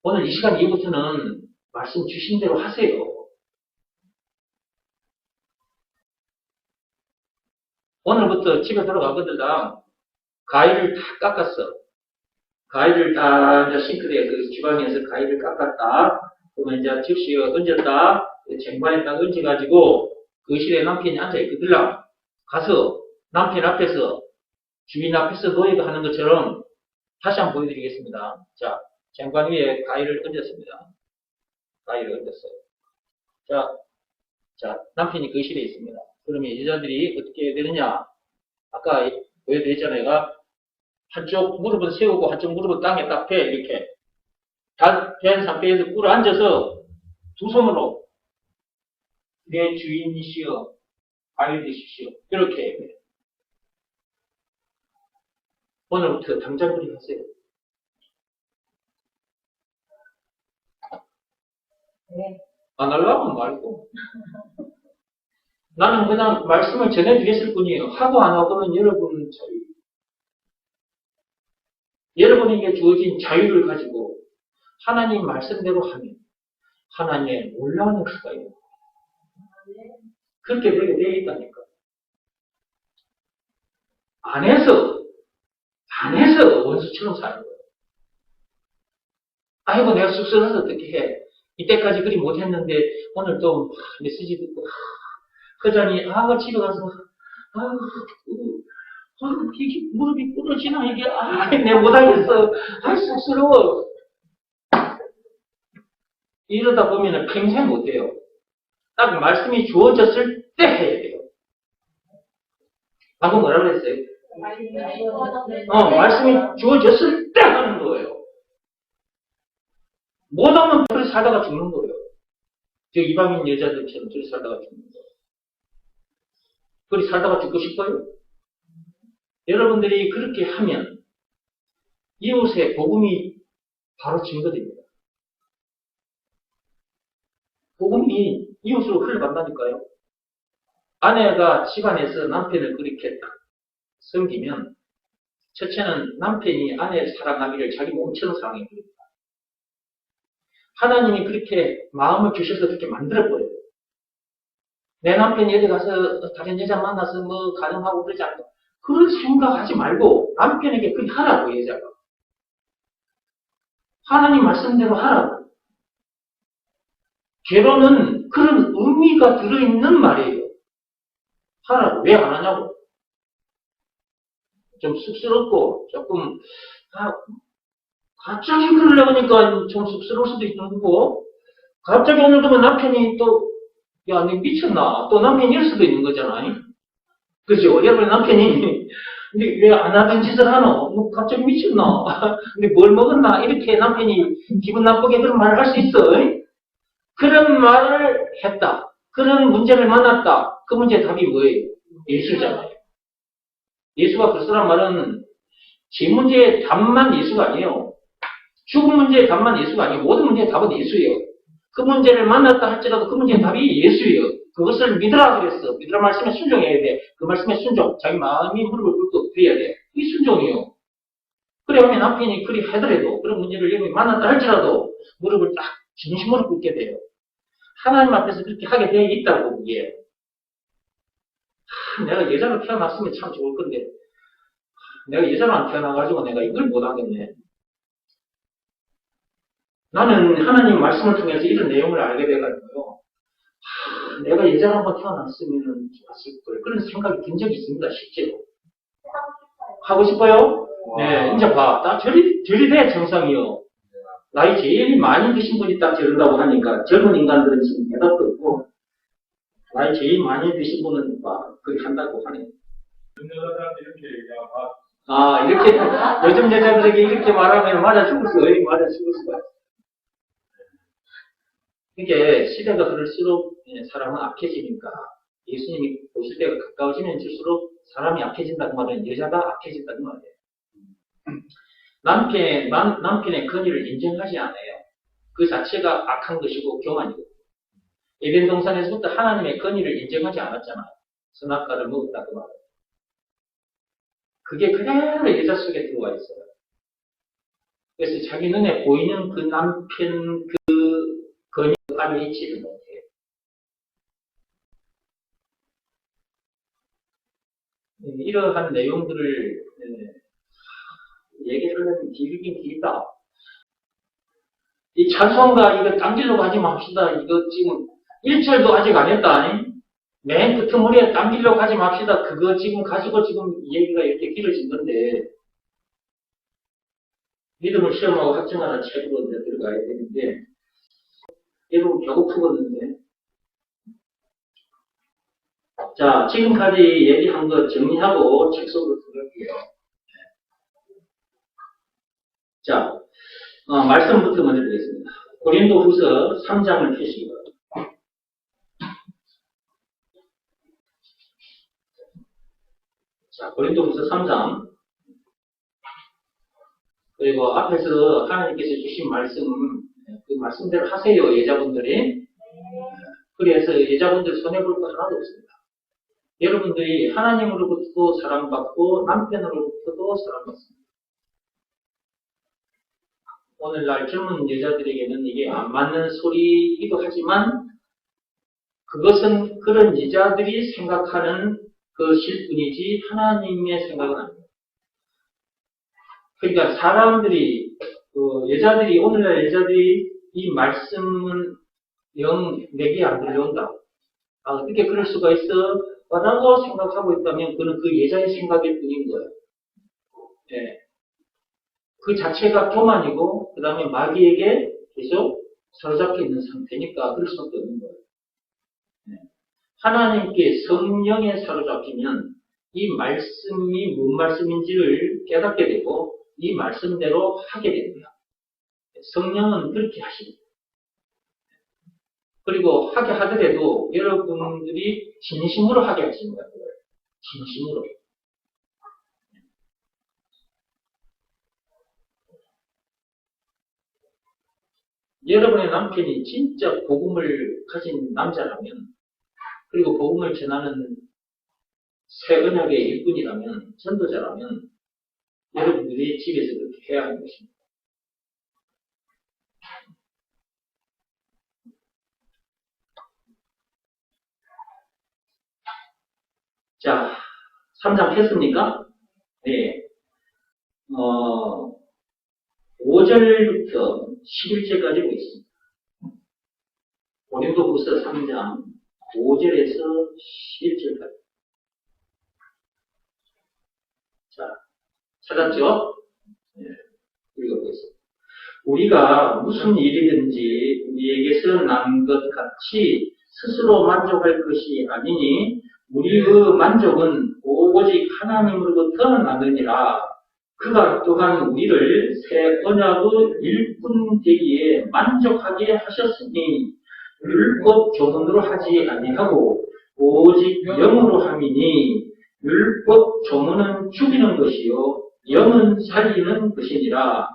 오늘 이 시간 이후부터는 말씀 주신 대로 하세요. 오늘부터 집에 들어가거든요. 가위를 다 깎았어. 가위를 다 이제 싱크대에 그 주방에서 가위를 깎았다. 그러면 이제 접시에 얹었다. 쟁반에 딱 얹어가지고 거실에 남편이 앉아있거든요. 가서 남편 앞에서 주인 앞에서 노예가 하는 것처럼 다시 한번 보여드리겠습니다. 자, 쟁반 위에 가위를 얹었습니다. 가위를 얹었어요. 자, 남편이 거실에 있습니다. 그러면 여자들이 어떻게 되느냐? 아까 보여드렸잖아요. 한쪽 무릎은 세우고 한쪽 무릎은 땅에 딱 대, 이렇게. 된 상태에서 꿇어 앉아서 두 손으로 내 주인이시여, 관리 되십시오. 이렇게 해요. 오늘부터 당장 그리 하세요. 안 하려면 말고. 나는 그냥 말씀을 전해드렸을 뿐이에요. 하고 안 하고는 여러분 자유. 여러분에게 주어진 자유를 가지고 하나님 말씀대로 하면 하나님의 놀라운 역사가 있는 거예요. 그렇게 되게 되어 있다니까. 안에서 원수처럼 사는 거예요. 아이고 내가 쑥스러워서 어떻게 해. 이때까지 그리 못했는데 오늘 또 메시지 듣고 허전히 집에 가서 이게 무릎이 꿇어지나, 이게, 내가 못하겠어. 쑥스러워. 이러다 보면은 평생 못해요. 딱 말씀이 주어졌을 때 해야 돼요. 방금 뭐라 그랬어요? 말씀이 주어졌을 때 하는 거예요. 못하면 그렇게 살다가 죽는 거예요. 저 이방인 여자들처럼 그렇게 살다가 죽는 거예요. 그렇게 살다가 죽고 싶어요? 여러분들이 그렇게 하면 이웃의 복음이 바로 증거됩니다. 복음이 이웃으로 흘러간다니까요. 아내가 집안에서 남편을 그렇게 딱 섬기면 첫째는 남편이 아내를 사랑하기를 자기 몸처럼 사랑해줍니다. 하나님이 그렇게 마음을 주셔서 그렇게 만들어버려요. 내 남편이 어디 가서 다른 여자 만나서 뭐 가정하고 그러지 않고 그런 생각하지 말고 남편에게 그렇게 하라고 여자가. 하나님 말씀대로 하라고. 결혼은 그런 의미가 들어있는 말이에요. 하라고. 왜 안 하냐고. 좀 쑥스럽고 조금 갑자기 그러려고 하니까 좀 쑥스러울 수도 있는 거고 갑자기 오늘 그러면 남편이 또 야, 너 미쳤나? 또 남편이 이럴 수도 있는 거잖아요. 그죠? 여러분 남편이 근데 왜 안 하던 짓을 하노? 뭐 갑자기 미쳤나? 근데 뭘 먹었나? 이렇게 남편이 기분 나쁘게 그런 말을 할 수 있어. 그런 말을 했다. 그런 문제를 만났다. 그 문제의 답이 뭐예요? 예수잖아요. 예수가 그랬으란 말은 제 문제의 답만 예수가 아니에요. 죽은 문제의 답만 예수가 아니에요. 모든 문제의 답은 예수예요. 그 문제를 만났다 할지라도 그 문제의 답이 예수예요. 그것을 믿으라 그랬어. 믿으라 말씀에 순종해야 돼. 그 말씀에 순종. 자기 마음이 무릎을 꿇고 드려야 돼. 이게 순종이에요. 그래 하면 남편이 그리 하더라도 그런 문제를 여러분이 만났다 할지라도 무릎을 딱 진심으로 꿇게 돼요. 하나님 앞에서 그렇게 하게 되어 있다고 그게. 내가 여자로 태어났으면 참 좋을 건데 내가 여자로 안 태어나가지고 내가 이걸 못하겠네. 나는 하나님 말씀을 통해서 이런 내용을 알게 돼가지고요. 내가 여자로 한번 태어났으면 좋았을 걸. 그런 생각이 든 적이 있습니다. 실제로. 하고 싶어요? 네, 이제 봐. 딱 저리 돼, 정상이요. 나이 제일 많이 드신 분이 딱 저런다고 하니까 젊은 인간들은 지금 대답도 없고 나이 제일 많이 드신 분은 막 그렇게 한다고 하네요. 이렇게 요즘 여자들에게 이렇게 말하면 맞아 죽을 수가 있어. 이게 시대가 그럴수록 사람은 악해지니까 예수님이 보실 때가 가까워지면 질수록 사람이 악해진다는 말은 여자가 악해진다는 말이에요. 남편의 권위를 인정하지 않아요. 그 자체가 악한 것이고 교만이고. 에덴 동산에서부터 하나님의 권위를 인정하지 않았잖아요. 선악과를 먹었다 그 말이에요. 그게 그대로 여자 속에 들어와 있어요. 그래서 자기 눈에 보이는 그 남편 그 권위 안에 있지를 못해요. 이러한 내용들을 얘기를 하면 길긴 길다. 이 찬송가 이거 당기려고 하지 맙시다. 이거 지금 1절도 아직 안 했다. 맨 끝머리에 당기려고 하지 맙시다. 그거 지금 가지고 지금 얘기가 이렇게 길어진 건데 믿음을 시험하고 확증하는 책으로 들어가야 되는데 여러분 겨우 풀었는데 자 지금까지 얘기한 거 정리하고 책 속으로 들어갈게요. 자 말씀부터 먼저 드리겠습니다. 고린도후서 3장을 펴시기 바랍니다. 자, 고린도후서 3장. 그리고 앞에서 하나님께서 주신 말씀, 그 말씀대로 하세요, 여자분들이. 그래서 여자분들 손해볼 거 하나도 없습니다. 여러분들이 하나님으로부터도 사랑받고 남편으로부터도 사랑받습니다. 오늘날 젊은 여자들에게는 이게 안 맞는 소리이기도 하지만 그것은 그런 여자들이 생각하는 것일 뿐이지 하나님의 생각은 아닙니다. 그러니까 사람들이 여자들이 오늘날 여자들이 이 말씀을 영 내게 안 들려온다. 어떻게 그럴 수가 있어? 거라고 생각하고 있다면 그는 그 여자의 생각일 뿐인 거예요. 예. 그 자체가 교만이고 그 다음에 마귀에게 계속 사로잡혀 있는 상태니까 그럴 수밖에 없는 거예요. 예. 하나님께 성령에 사로잡히면 이 말씀이 무슨 말씀인지를 깨닫게 되고 이 말씀대로 하게 됩니다. 성령은 그렇게 하십니다. 그리고 하게 하더라도 여러분들이 진심으로 하게 하십니다. 진심으로. 여러분의 남편이 진짜 복음을 가진 남자라면 그리고 복음을 전하는 새 언약의 일꾼이라면 전도자라면 여러분들이 집에서 그렇게 해야 하는 것입니다. 자, 3장 폈습니까? 네. 5절부터 11절까지 보겠습니다. 고린도후서 3장 5절에서 11절까지. 자, 찾았죠? 네, 읽어보겠습니다. 우리가 무슨 일이든지 우리에게서 난 것 같이 스스로 만족할 것이 아니니 우리의 만족은 오직 하나님으로부터 나느니라. 그가 또한 우리를 새 언약의 일꾼 되기에 만족하게 하셨으니 율법 조문으로 하지 아니하고 오직 영으로 함이니 율법 조문은 죽이는 것이요 영은 살리는 것이니라.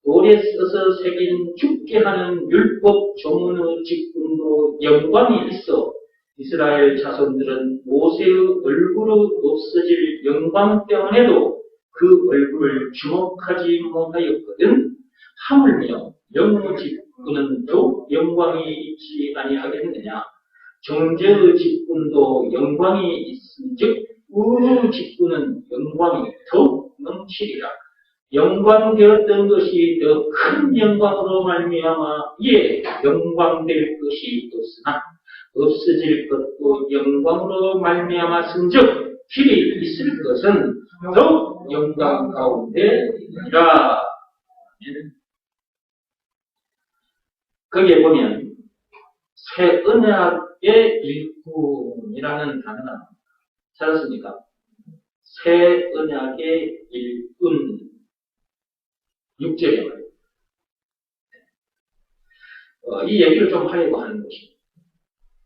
돌에 써서 새긴 죽게 하는 율법 조문의 직분도 영광이 있어 이스라엘 자손들은 모세의 얼굴의 없어질 영광 때문에도 그 얼굴을 주목하지 못하였거든. 하물며 영의 직분은 더욱 영광이 있지 아니하겠느냐. 정죄의 직분도 영광이 있은즉 의의 직분은 영광이 더욱 넘치리라. 영광되었던 것이 더 큰 영광으로 말미암아 이에 영광될 것이 없으나 없어질 것도 영광으로 말미암았은즉 길이 있을 것은 더욱 영광 가운데 있느니라. 거기에 보면 새 언약의 일꾼이라는 단어가 찾았습니까? 새 언약의 일꾼 6절에 말입니다. 이 얘기를 좀 하려고 하는 것입니다.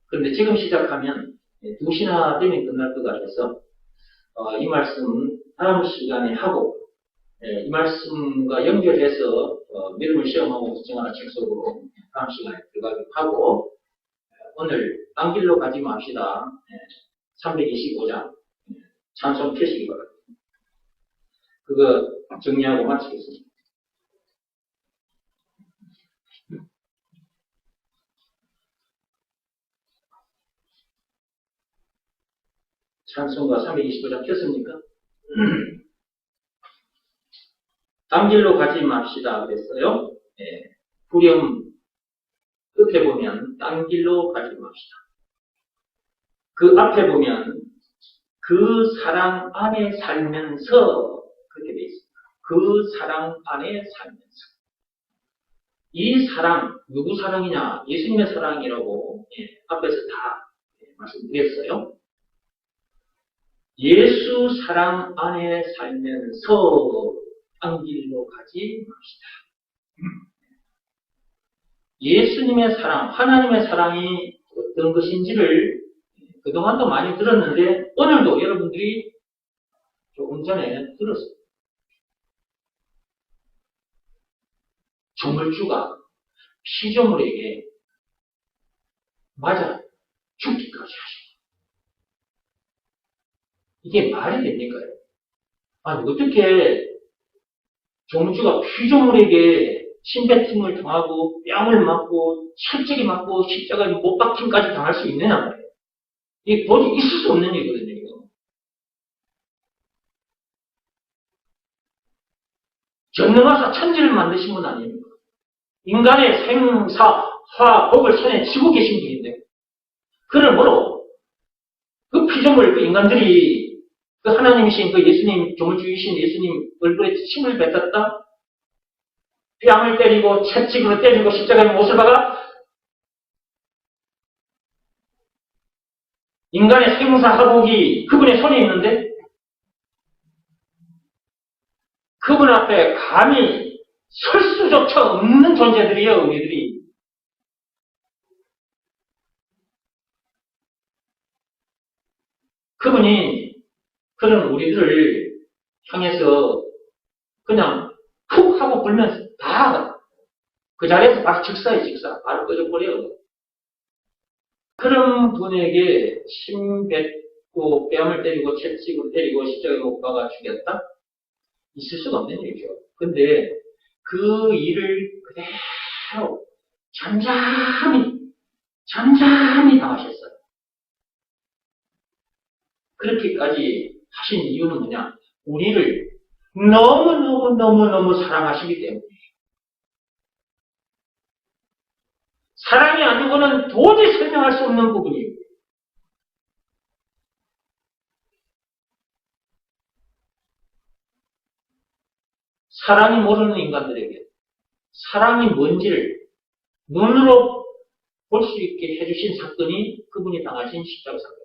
그런데 지금 시작하면 2시나 되면 끝날 것 같아서 이 말씀 다음 시간에 하고 이 말씀과 연결해서 믿음을 시험하고 걱정하는 책 속으로 다음 시간에 들어가기로 하고 오늘 딴 길로 가지 맙시다. 325장 찬송 펴시기 바랍니다. 그거 정리하고 마치겠습니다. 찬송가 325장 켰습니까? 딴 길로 가지 맙시다 그랬어요. 후렴 끝에 보면 딴 길로 가지 맙시다. 그 앞에 보면 그 사랑 안에 살면서 그렇게 되어 있습니다. 그 사랑 안에 살면서. 이 사랑, 누구 사랑이냐? 예수님의 사랑이라고 앞에서 다 말씀드렸어요. 예수 사랑 안에 살면서 딴 길로 가지 맙시다. 예수님의 사랑, 하나님의 사랑이 어떤 것인지를 그동안도 많이 들었는데 오늘도 여러분들이 조금 전에 들었어요. 조물주가 피조물에게 맞아 죽기까지 하십니다. 이게 말이 됩니까? 아니 어떻게 조물주가 피조물에게 침뱉음을 당하고 뺨을 맞고 철저히 맞고 십자가에 못 박힘까지 당할 수 있느냐 말이에요. 이게 도저히 있을 수 없는 일이거든요. 이거. 전능하사 천지를 만드신 분 아닙니까? 인간의 생사, 화, 복을 손에 쥐고 계신 분인데 그를 뭐로? 그 피조물, 그 인간들이 그 하나님이신 그 예수님, 조물주이신 예수님 얼굴에 침을 뱉었다? 뺨을 때리고 채찍으로 때리고 십자가에 못을 박아? 인간의 생사화복이 그분의 손에 있는데 그분 앞에 감히 설 수조차 없는 존재들이에요, 우리들이. 그분이 그런 우리들을 향해서 그냥 푹 하고 불면서 다 그 자리에서 바로 즉사에 즉사, 바로 꺼져버려요. 그런 분에게 침 뱉고 뺨을 때리고 채찍으로 때리고 십자가에 못 박아 죽였다? 있을 수가 없는 일이죠. 근데 그 일을 그대로 잠잠히 당하셨어요. 그렇게까지 하신 이유는 뭐냐? 우리를 너무너무 사랑하시기 때문에. 사랑이 아니고는 도저히 설명할 수 없는 부분이에요. 사랑이 모르는 인간들에게 사랑이 뭔지를 눈으로 볼 수 있게 해주신 사건이 그분이 당하신 십자가 사건.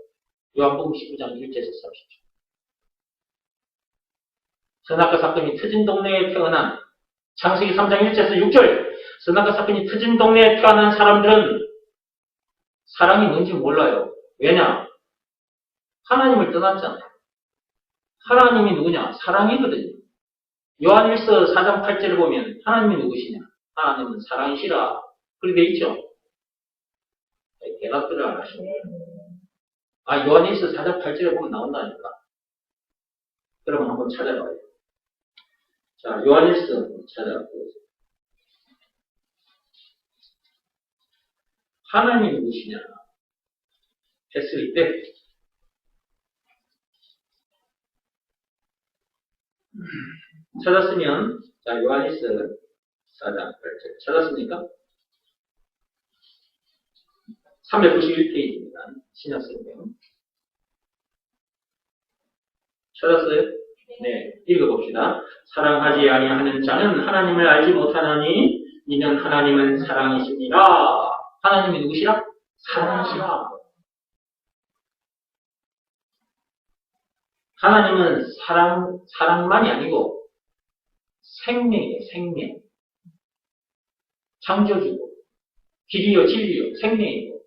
요한복음 19장 1절에서 30절. 선악과 사건이 터진 동네에 태어난 창세기 3장 1절에서 6절. 선악과 사건이 터진 동네에 태어난 사람들은 사랑이 뭔지 몰라요. 왜냐? 하나님을 떠났잖아요. 하나님이 누구냐? 사랑이거든요. 요한일서 4장 8절을 보면 하나님이 누구시냐? 하나님은 사랑이시라. 그렇게 돼 있죠? 대답들을 안 하시네요. 요한일서 4장 8절에 보면 나온다니까. 그러면 한번 찾아봐요. 자, 요한일서 찾아보세요. 하나님이 누구시냐? 했을 때 찾았으면 자, 요한일서 4장 8절 찾았습니까? 391페이지입니다. 신약성경. 찾았어요? 네, 읽어봅시다. 사랑하지 아니하는 자는 하나님을 알지 못하나니 이는 하나님은 사랑이십니다. 하나님이 누구시라? 사랑이시라. 하나님은 사랑만이 아니고 생명이에요, 생명. 창조주고, 길이요, 진리요, 생명이고,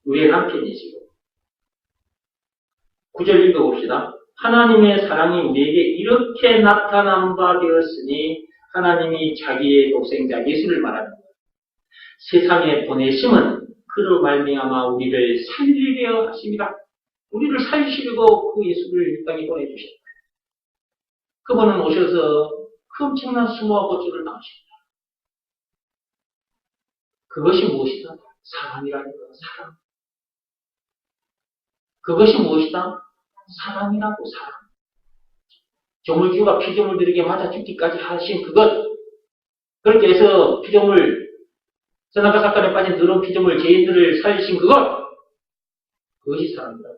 우리의 남편이시고. 9절 읽어봅시다. 하나님의 사랑이 우리에게 이렇게 나타난 바 되었으니 하나님이 자기의 독생자 예수를 말하는 거예요. 세상에 보내심은 그로 말미암아 우리를 살리려 하십니다. 우리를 살리시려고 그 예수를 이 땅에 보내주셨다. 그분은 오셔서 그 엄청난 수모와 고초를 당하십니다. 그것이 무엇이다? 사랑이라는 거야, 사랑. 그것이 무엇이다? 사랑이라고, 사랑. 조물주가 피조물들에게 맞아 죽기까지 하신 그것. 그렇게 해서 피조물, 선악과 사건에 빠진 더러운 피조물, 죄인들을 살리신 그것. 그것이 사랑이다.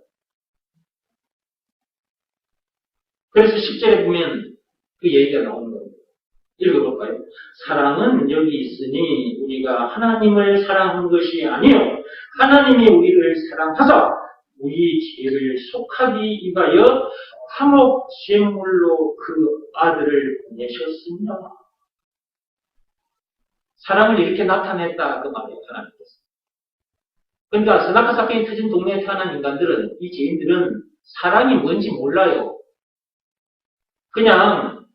그래서 10절에 보면 그 얘기가 나오는 겁니다. 읽어볼까요? 사랑은 여기 있으니 우리가 하나님을 사랑한 것이 아니요 하나님이 우리를 사랑하사 우리 죄를 속하기 위하여 감옥 제물로 그 아들을 보내셨습니다. 사랑을 이렇게 나타냈다 그 말이에요. 하나님께서. 그러니까 선악과 사건이 터진 동네에 태어난 인간들은, 이 죄인들은 사랑이 뭔지 몰라요. 그냥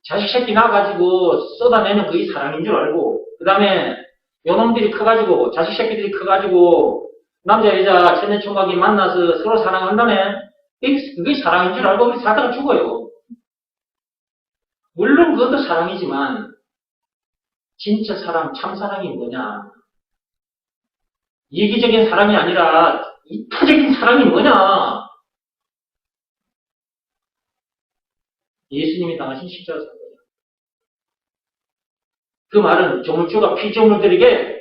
자식 새끼 낳아가지고 쏟아내는 그게 사랑인 줄 알고, 그 다음에 요놈들이 커가지고, 자식 새끼들이 커가지고 남자 여자 천년 총각이 만나서 서로 사랑한다네. 그게 사랑인 줄 알고 우리 살다가 죽어요. 물론 그것도 사랑이지만 진짜 사랑, 참사랑이 뭐냐? 이기적인 사랑이 아니라 이타적인 사랑이 뭐냐? 예수님이 당하신 십자가 사건이야. 그 말은 조물주가 피조물들에게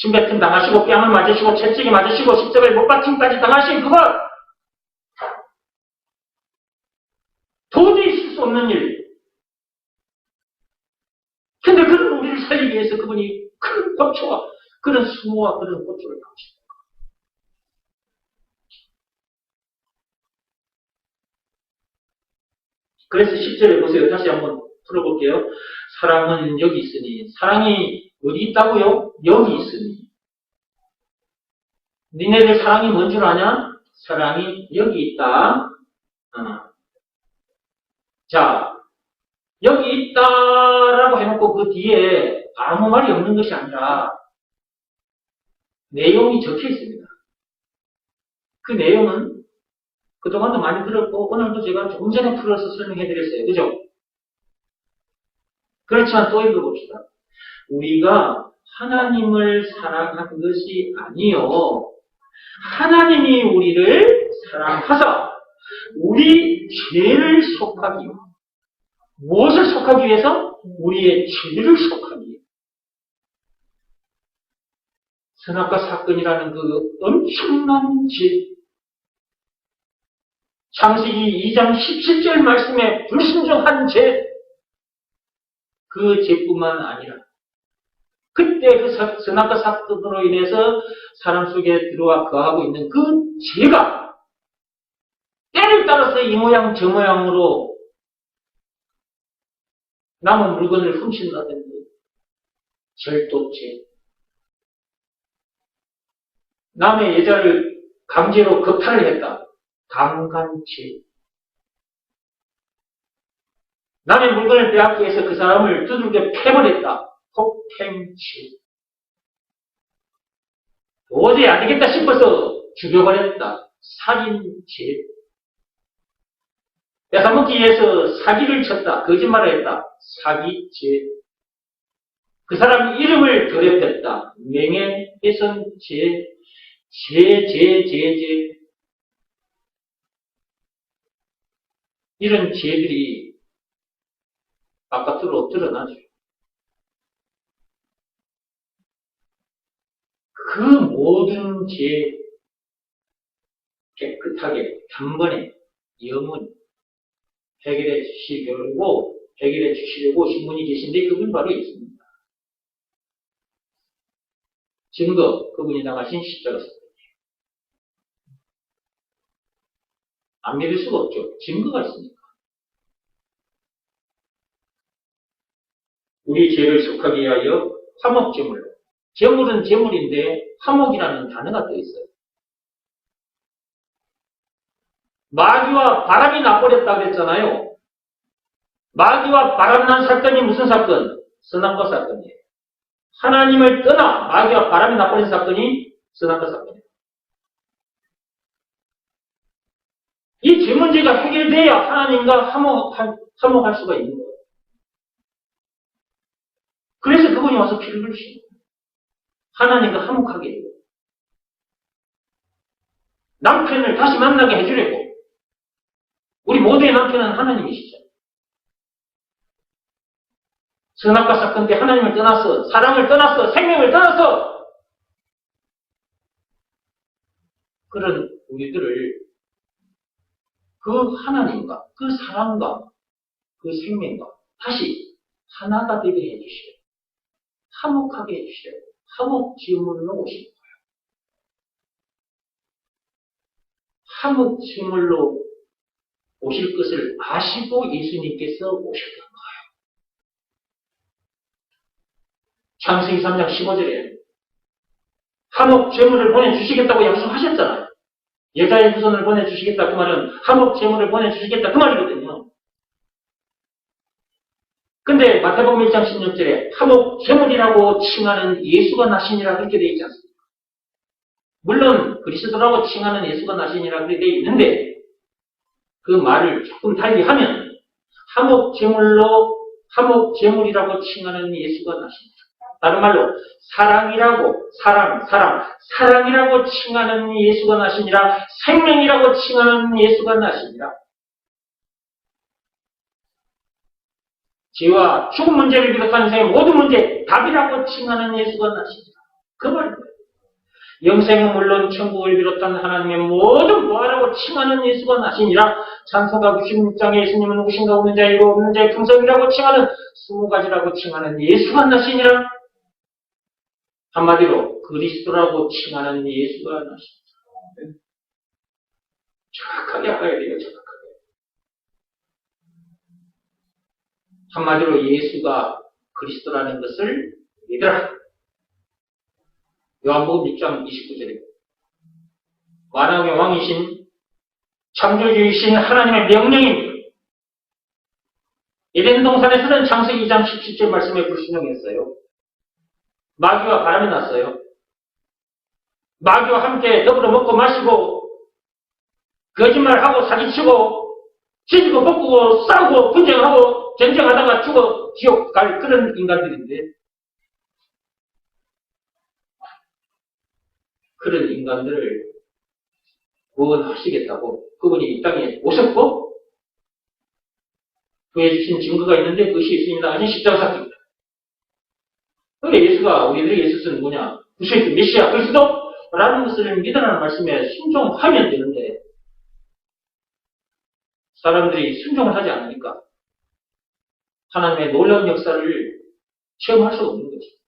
침뱉음 당하시고 뺨을 맞으시고 채찍이 맞으시고 십자가에 못 박힘까지 당하신 그것 도저히 있을 수 없는 일. 근데 그런 우리를 살리기 위해서 그분이 큰 고초와 그런 수모와 그런 고초를 당하셨다. 그래서 10절에 보세요. 다시 한번 풀어볼게요. 사랑은 여기 있으니. 사랑이 어디 있다고요? 여기 있으니. 니네들 사랑이 뭔 줄 아냐? 사랑이 여기 있다. 자, 여기 있다라고 해놓고 그 뒤에 아무 말이 없는 것이 아니라 내용이 적혀 있습니다. 그 내용은 그동안도 많이 들었고 오늘도 제가 조금 전에 풀어서 설명해드렸어요. 그죠? 그렇지만 또 읽어봅시다. 우리가 하나님을 사랑한 것이 아니요. 하나님이 우리를 사랑하사 우리 죄를 속하기 위해 무엇을 속하기 위해서? 우리의 죄를 속하기 위해 선악과 사건이라는 그 엄청난 죄 창세기 2장 17절 말씀에 불순종한 죄 그 죄뿐만 아니라 그때 그 선악과 사건으로 인해서 사람 속에 들어와 거하고 있는 그 죄가 때를 따라서 이 모양 저 모양으로 남은 물건을 훔친다든지 절도죄 남의 여자를 강제로 겁탈을 했다. 강간죄 남의 물건을 빼앗기 위해서 그 사람을 두들겨 패버렸다. 폭행죄 도저히 안 되겠다 싶어서 죽여버렸다. 살인죄 뺏어먹기 위해서 사기를 쳤다. 거짓말을 했다. 사기죄 그 사람 이름을 더럽혔다. 명예훼손죄 죄 이런 죄들이 바깥으로 드러나죠. 그 모든 죄 깨끗하게 단번에 영원히 해결해 주시려고 오신 분이 계신데 그분 바로 예수입니다. 증거 그분이 당하신 십자가 사건이에요. 안 믿을 수가 없죠. 증거가 있으니까. 우리 죄를 속하기 위하여 화목제물로 제물은 제물인데 화목이라는 단어가 또 있어요. 마귀와 바람이 나버렸다고 했잖아요. 마귀와 바람 난 사건이 무슨 사건? 선악과 사건이에요. 하나님을 떠나 마귀와 바람이 나버린 사건이 선악과 사건이에요. 이 죄 문제가 해결돼야 하나님과 화목할 수가 있는 거예요. 그래서 그분이 와서 피를 흘리시는 거예요. 하나님과 화목하게 해요. 남편을 다시 만나게 해주려고. 우리 모두의 남편은 하나님이시죠. 선악과 사건 때 하나님을 떠나서, 사랑을 떠나서, 생명을 떠나서 그런 우리들을 그 하나님과 그 사랑과 그 생명과 다시 하나가 되게 해주시려. 화목하게 해주시려. 화목제물로 오신 거예요. 화목제물로 오실 것을 아시고 예수님께서 오셨던 거예요. 창세기 3장 15절에 화목제물을 보내주시겠다고 약속하셨잖아요. 여자의 후손을 보내주시겠다 그 말은 화목제물을 보내주시겠다 그 말이거든요. 근데 마태복음 1장 16절에 화목제물이라고 칭하는 예수가 나시니라 그렇게 되어 있지 않습니까? 물론 그리스도라고 칭하는 예수가 나시니라 그렇게 되어 있는데 그 말을 조금 달리하면 화목제물이라고 칭하는 예수가 나시니라. 다른 말로 사랑이라고 칭하는 예수가 나시니라. 생명이라고 칭하는 예수가 나시니라. 죄와 죽음 문제를 비롯한 인생의 모든 문제 답이라고 칭하는 예수가 나시니라. 그 말입니다. 영생은 물론 천국을 비롯한 하나님의 모든 부활하고 칭하는 예수가 나시니라. 찬송가 96장에 예수님은 누구신가 없는 자이고 없는 자의 품성이라고 칭하는 20가지라고 칭하는 예수가 나시니라. 한마디로 그리스도라고 칭하는 예수가 나시니라. 정확하게 알아야 돼요. 정확하게. 한마디로 예수가 그리스도라는 것을 믿어라. 요한복음 6장 29절입니다. 만왕의 왕이신 창조주이신 하나님의 명령입니다. 에덴 동산에서는 창세기 2장 17절 말씀에 불순종했어요. 마귀와 바람이 났어요. 마귀와 함께 더불어 먹고 마시고 거짓말하고 사기치고 지지고 볶고 싸우고 분쟁하고 전쟁하다가 죽어 지옥 갈 그런 인간들인데 그런 인간들을 구원하시겠다고 그분이 이 땅에 오셨고 구해주신 증거가 있는데 그것이 예수님이 하신 십자가 사건입니다. 그래 예수가 우리들에게 예수는 누구냐? 구세주 메시아 그리스도라는 것을 믿으라는 말씀에 순종하면 되는데 사람들이 순종을 하지 않으니까 하나님의 놀라운 역사를 체험할 수가 없는 거지.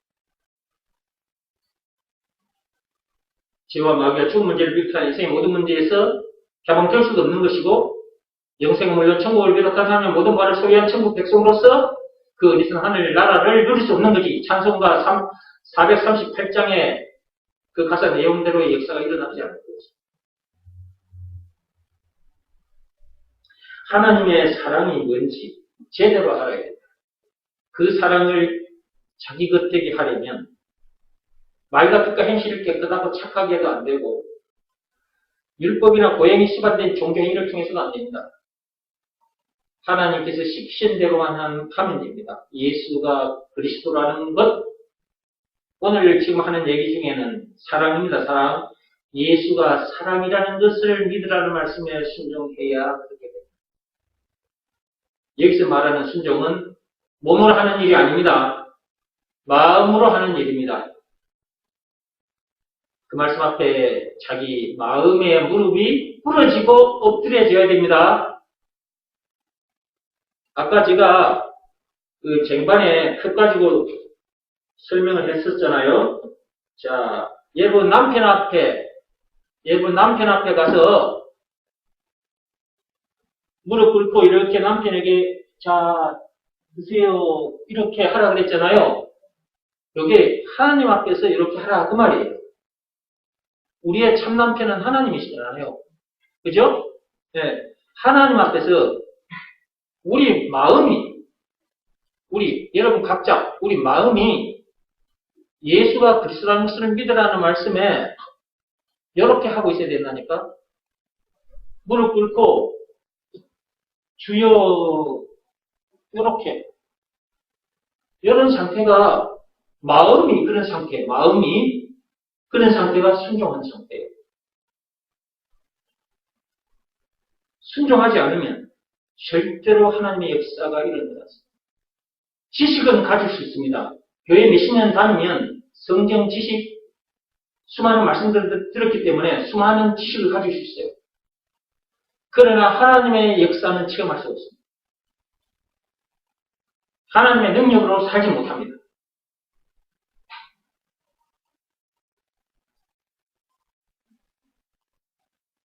죄와 마귀가 죽은 문제를 비롯한 인생의 모든 문제에서 해방될 수도 없는 것이고 영생은 물론 천국을 비롯한 하나님의 모든 바를 소유한 천국 백성으로서 그 어디서는 하늘 나라를 누릴 수 없는 거지. 찬송가 438장의 그 가사 내용대로의 역사가 일어나지 않는 거지. 하나님의 사랑이 뭔지 제대로 알아야 된다. 그 사랑을 자기 겉되게 하려면 말과 뜻과 행실을 깨끗하고 착하게 해도 안 되고 율법이나 고행이 수반된 종교행위를 통해서도 안 됩니다. 하나님께서 시키신 대로만 하면 됩니다. 예수가 그리스도라는 것 오늘 지금 하는 얘기 중에는 사랑입니다. 사랑. 예수가 사랑이라는 것을 믿으라는 말씀에 순종해야 그렇게 됩니다. 여기서 말하는 순종은 몸으로 하는 일이 아닙니다. 마음으로 하는 일입니다. 그 말씀 앞에 자기 마음의 무릎이 부러지고 엎드려져야 됩니다. 아까 제가 그 쟁반에 흙 가지고 설명을 했었잖아요. 자, 여러분 남편 앞에 가서 무릎 꿇고 이렇게 남편에게 자, 드세요. 이렇게 하라 그랬잖아요. 여기 하나님 앞에서 이렇게 하라 그 말이에요. 우리의 참 남편은 하나님이시잖아요. 그죠? 네. 하나님 앞에서 우리 마음이, 여러분 각자, 우리 마음이 예수가 그리스도라는 것을 믿으라는 말씀에 이렇게 하고 있어야 된다니까? 무릎 꿇고, 주여, 이렇게. 이런 상태가, 마음이 그런 상태가 순종한 상태예요. 순종하지 않으면 절대로 하나님의 역사가 일어나지 않습니다. 지식은 가질 수 있습니다. 교회 몇십 년 다니면 성경 지식, 수많은 말씀들을 들었기 때문에 수많은 지식을 가질 수 있어요. 그러나 하나님의 역사는 체험할 수 없습니다. 하나님의 능력으로 살지 못합니다.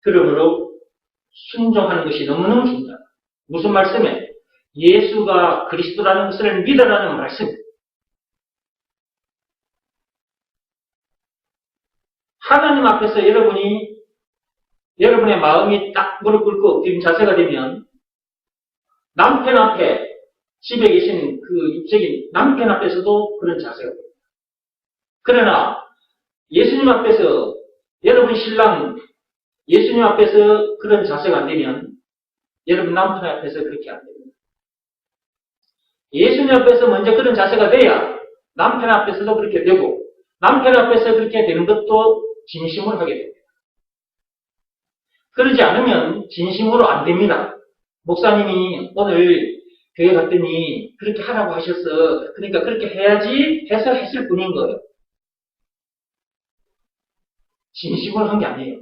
그러므로 순종하는 것이 너무너무 중요하다. 무슨 말씀에? 예수가 그리스도라는 것을 믿으라는 말씀. 하나님 앞에서 여러분의 마음이 딱 무릎 꿇고 엎드린 자세가 되면 남편 앞에 집에 계신 그 육적인 남편 앞에서도 그런 자세가 됩니다. 그러나 예수님 앞에서 여러분 신랑 예수님 앞에서 그런 자세가 안 되면 여러분 남편 앞에서 그렇게 안 됩니다. 예수님 앞에서 먼저 그런 자세가 돼야 남편 앞에서도 그렇게 되고 남편 앞에서 그렇게 되는 것도 진심으로 하게 됩니다. 그러지 않으면 진심으로 안 됩니다. 목사님이 오늘 교회 갔더니 그렇게 하라고 하셨어. 그러니까 그렇게 해야지 해서 했을 뿐인 거예요. 진심으로 한 게 아니에요.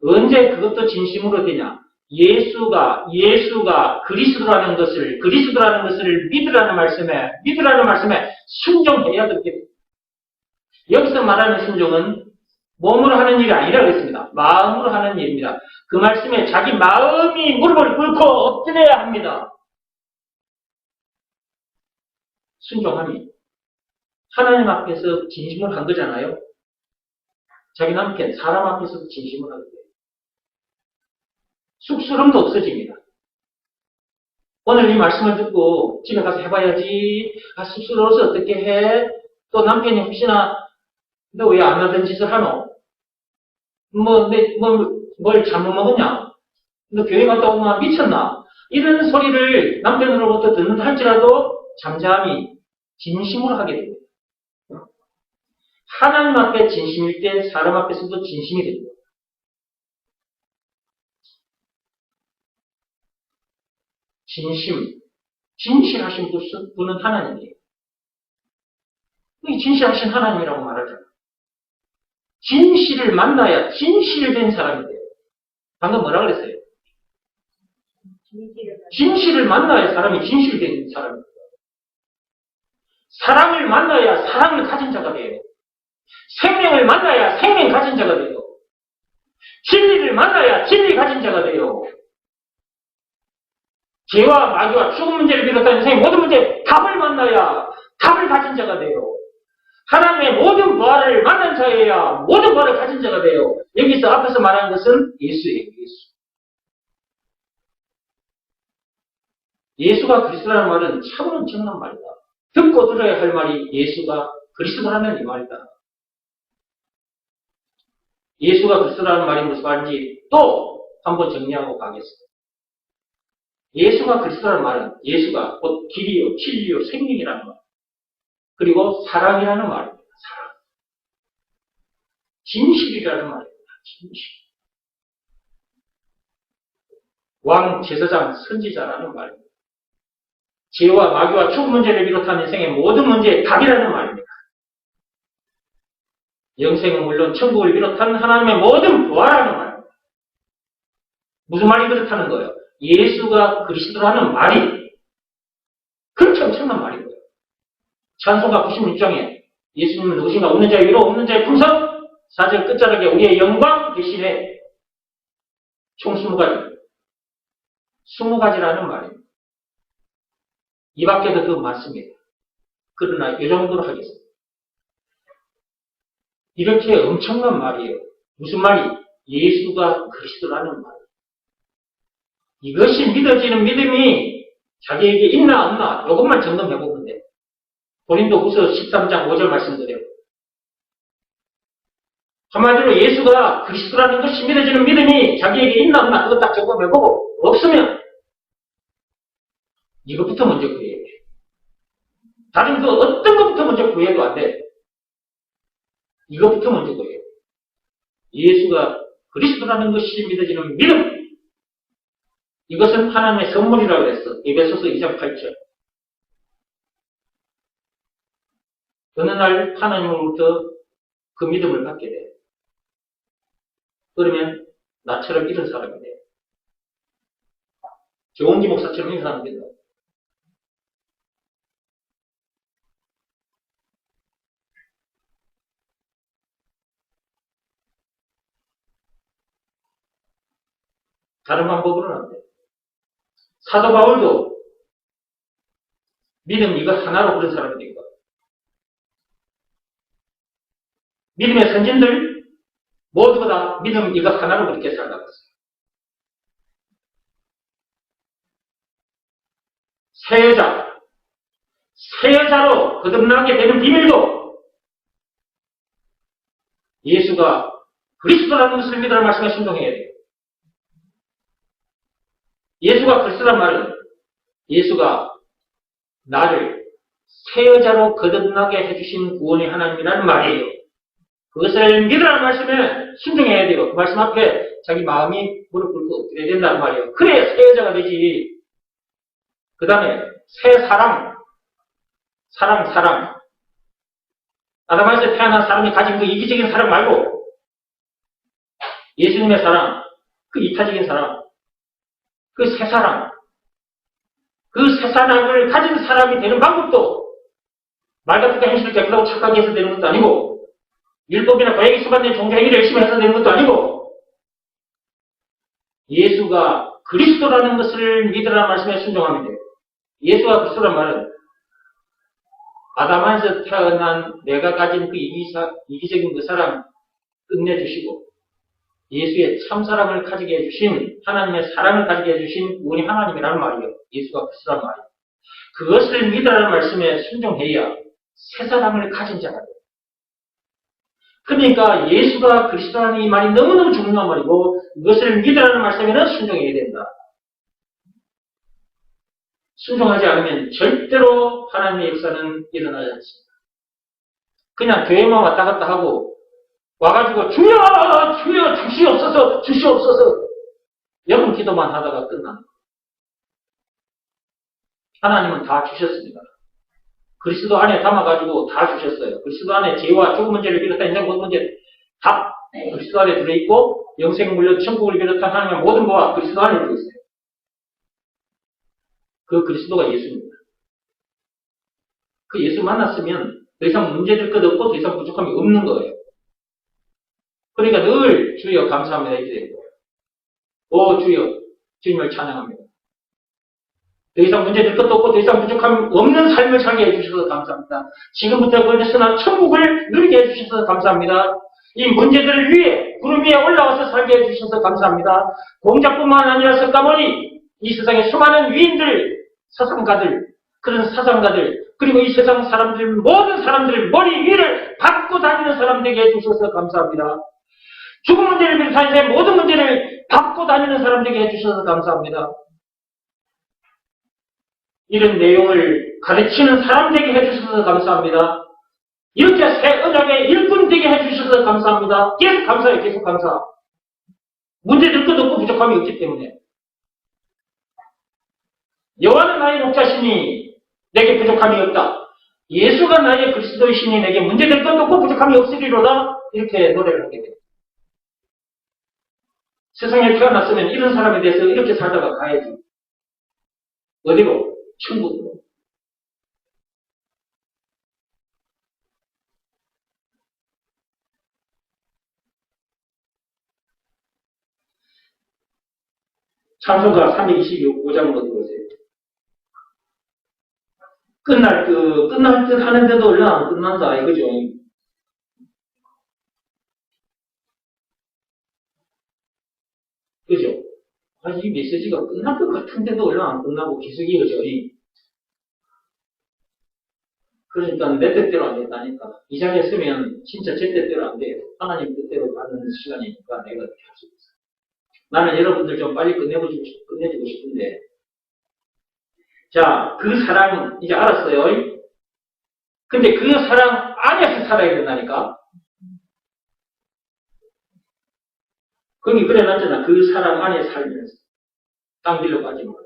언제 그것도 진심으로 되냐? 예수가 그리스도라는 것을 믿으라는 말씀에 순종해야 되게 돼요. 여기서 말하는 순종은 몸으로 하는 일이 아니라고 했습니다. 마음으로 하는 일입니다. 그 말씀에 자기 마음이 무릎을 꿇고 엎드려야 합니다. 순종함이 하나님 앞에서 진심을 한 거잖아요. 자기 남편, 사람 앞에서도 진심을 하게 돼요. 쑥스러움도 없어집니다. 오늘 이 말씀을 듣고 집에 가서 해봐야지. 쑥스러워서 어떻게 해? 또 남편이 혹시나 너 왜 안 하던 짓을 하노? 뭘 잘못 먹었냐? 너 교회 갔다 오면 미쳤나? 이런 소리를 남편으로부터 듣는다 할지라도 잠잠히 진심으로 하게 됩니다. 하나님 앞에 진심일 때 사람 앞에서도 진심이 됩니다. 진실하신 분은 하나님이에요. 이 진실하신 하나님이라고 말하잖아요. 진실을 만나야 진실된 사람이 돼요. 방금 뭐라 그랬어요? 진실을 만나야 사람이 진실된 사람입니다. 사랑을 만나야 사랑을 가진 자가 돼요. 생명을 만나야 생명 가진 자가 돼요. 진리를 만나야 진리 가진 자가 돼요. 죄와 마귀와 죽음 문제를 비롯한 인생의 모든 문제에 답을 만나야 답을 가진 자가 돼요. 하나님의 모든 부활을 만난 자여야 모든 부활을 가진 자가 돼요. 여기서 앞에서 말하는 것은 예수예요. 예수가 그리스도라는 말은 참으로 엄청난 말이다. 듣고 들어야 할 말이 예수가 그리스도라는 이 말이다. 예수가 그리스도라는 말이 무슨 말인지 또 한번 정리하고 가겠습니다. 예수가 그리스도라는 말은 예수가 곧 길이요, 진리요, 생명이라는 말. 그리고 사랑이라는 말입니다. 사랑. 진실이라는 말입니다. 진실. 왕, 제사장, 선지자라는 말입니다. 죄와 마귀와 죽음 문제를 비롯한 인생의 모든 문제의 답이라는 말입니다. 영생은 물론 천국을 비롯한 하나님의 모든 부활하는 말입니다. 무슨 말이 그렇다는 거예요? 예수가 그리스도라는 말이 그렇게 엄청난 말이고요. 찬송가 96장에 예수님은 누구신가? 없는 자의 위로 없는 자의 풍성 4절 끝자락에 우리의 영광 대신에 총 20가지 20가지라는 말입니다. 이 밖에도 더 많습니다. 그러나 이 정도로 하겠습니다. 이렇게 엄청난 말이에요. 무슨 말이? 예수가 그리스도라는 말. 이것이 믿어지는 믿음이 자기에게 있나 없나 이것만 점검해보면 돼요. 고린도후서 13장 5절 말씀드려요. 한마디로 예수가 그리스도라는 것이 믿어지는 믿음이 자기에게 있나 없나 그것 딱 점검해보고 없으면 이것부터 먼저 구해야 돼. 다른 그 어떤 것부터 먼저 구해도 안 돼. 이것부터 먼저 구해요. 예수가 그리스도라는 것이 믿어지는 믿음. 이것은 하나님의 선물이라고 했어. 에베소서 2장 8절. 어느 날 하나님으로부터 그 믿음을 갖게 돼. 그러면 나처럼 이런 사람이 돼. 정원기 목사처럼 이런 사람이 된다. 다른 방법으로는 안 돼. 사도 바울도 믿음 이거 하나로 그런 사람이 된 거야. 믿음의 선진들 모두가 다 믿음 이거 하나로 그렇게 살아갔어요. 새 여자로 거듭나게 되는 비밀도 예수가 그리스도라는 것을 믿으라는 말씀에 순종해야 돼요. 예수가 그리스도란 말은 예수가 나를 새 여자로 거듭나게 해주신 구원의 하나님이라는 말이에요. 그것을 믿으라는 말씀에 순종해야 돼요. 그 말씀 앞에 자기 마음이 무릎 꿇고 엎드려야 된다는 말이에요. 그래야 새 여자가 되지. 그 다음에 새 사랑. 아담에서 태어난 사람이 가진 그 이기적인 사랑 말고 예수님의 사랑, 그 이타적인 사랑, 그 새 사랑, 그 새 사랑을 가진 사람이 되는 방법도 말 같은 행실을 깨끗하고 착하게 해서 되는 것도 아니고 율법이나 과역에 수반된 종교행위를 열심히 해서 되는 것도 아니고 예수가 그리스도라는 것을 믿으라는 말씀에 순종하면 돼요. 예수가 그리스도라는 말은 아담 안에서 태어난 내가 가진 그 이기적인 그 사랑 끝내주시고 예수의 참사랑을 가지게 해주신 하나님의 사랑을 가지게 해주신 우리 하나님이라는 말이에요. 예수가 그리스도라는 말이에요. 그것을 믿으라는 말씀에 순종해야 새 사랑을 가진 자가 돼요. 그러니까 예수가 그리스도라는 이 말이 너무너무 중요한 말이고 이것을 믿으라는 말씀에는 순종해야 된다. 순종하지 않으면 절대로 하나님의 역사는 일어나지 않습니다. 그냥 교회만 왔다 갔다 하고 와가지고 주여 주여 주시옵소서 주시옵소서 여러분 기도만 하다가 끝납니다. 하나님은 다 주셨습니다. 그리스도 안에 담아가지고 다 주셨어요. 그리스도 안에 죄와 죽음 문제를 비롯한 인생 모든 문제 다 그리스도 안에 들어있고 영생 물론 천국을 비롯한 하나님의 모든 거와 그리스도 안에 들어있어요. 그 그리스도가 예수입니다. 그 예수 만났으면 더 이상 문제될 것 없고 더 이상 부족함이 없는 거예요. 그러니까 늘 주여 감사합니다 이렇게 되는 거예요. 오 주여 주님을 찬양합니다. 더 이상 문제될 것도 없고 더 이상 부족함이 없는 삶을 살게 해주셔서 감사합니다. 지금부터 그랬으나 천국을 누리게 해주셔서 감사합니다. 이 문제들을 위해 구름 위에 올라와서 살게 해주셔서 감사합니다. 공자뿐만 아니라 석가모니 이 세상에 수많은 위인들, 사상가들, 그런 사상가들 그리고 이 세상 사람들 모든 사람들 머리 위를 밟고 다니는 사람 되게 해주셔서 감사합니다. 죽음 문제를 비롯한 모든 문제를 밟고 다니는 사람 되게 해주셔서 감사합니다. 이런 내용을 가르치는 사람 되게 해주셔서 감사합니다. 이렇게 새 언약의 일꾼 되게 해주셔서 감사합니다. 계속 감사해요. 계속 감사. 문제될 것도 없고 부족함이 없기 때문에. 여호와는 나의 목자시니 내게 부족함이 없다. 예수가 나의 그리스도이시니 내게 문제될 것도 없고 부족함이 없으리로다. 이렇게 노래를 하게 돼요. 세상에 태어났으면 이런 사람에 대해서 이렇게 살다가 가야지. 어디로? 천국으로. 찬송가 325장으로 들어오세요. 끝날 듯 하는데도 얼마 안 끝난다, 이거죠. 그죠? 이 메시지가 끝날 것 같은데도 얼마 안 끝나고 계속 이어져. 그러니까 내 뜻대로 안 된다니까. 이 자리에 쓰면 진짜 제 뜻대로 안 돼요. 하나님 뜻대로 가는 시간이니까 내가 어떻게 할 수 있어. 나는 여러분들 좀 빨리 끝내주고 싶은데. 자, 그 사랑 이제 알았어요. 근데 그 사랑 안에서 살아야 된다니까. 거기 그래 놨잖아. 그 사랑 안에 살면서. 딴 길로 가지 말고.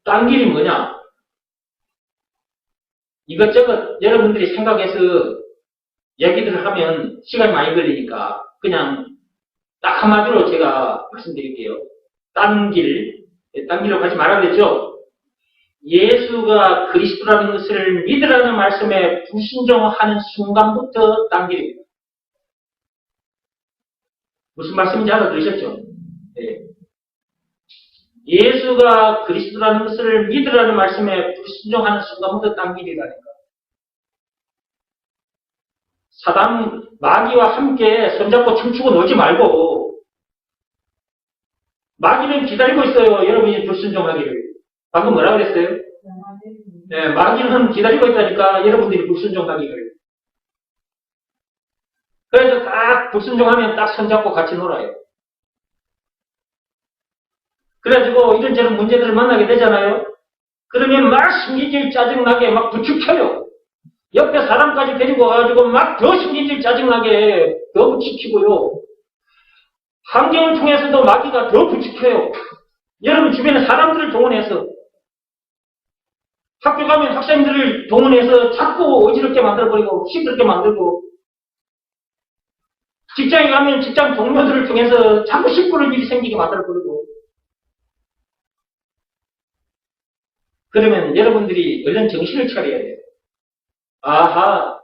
딴 길이 뭐냐? 이것저것 여러분들이 생각해서 얘기들을 하면 시간이 많이 걸리니까 그냥 딱 한마디로 제가 말씀드릴게요. 딴 길로 가지 말아야 되죠? 예수가 그리스도라는 것을 믿으라는 말씀에 불순종하는 순간부터 딴 길입니다. 무슨 말씀인지 알아들으셨죠? 네. 예수가 그리스도라는 것을 믿으라는 말씀에 불순종하는 순간부터 딴 길이라니까. 사단 마귀와 함께 손잡고 춤추고 놀지 말고 마귀는 기다리고 있어요. 여러분이 불순종하기를. 방금 뭐라 그랬어요? 네, 마귀는 기다리고 있다니까 여러분들이 불순종하기를. 그래서 딱 불순종하면 딱 손잡고 같이 놀아요. 그래가지고 이런저런 문제들을 만나게 되잖아요. 그러면 막 심기질 짜증나게 막 부추켜요. 옆에 사람까지 데리고 와가지고 막 더 심기질 짜증나게 더 부추키고요. 환경을 통해서도 마귀가 더 부추켜요. 여러분 주변에 사람들을 동원해서 학교 가면 학생들을 동원해서 자꾸 어지럽게 만들어버리고 시끄럽게 만들고 직장에 가면 직장 동료들을 통해서 자꾸 시끄러운 일이 생기게 만들어버리고. 그러면 여러분들이 얼른 정신을 차려야 돼요. 아하,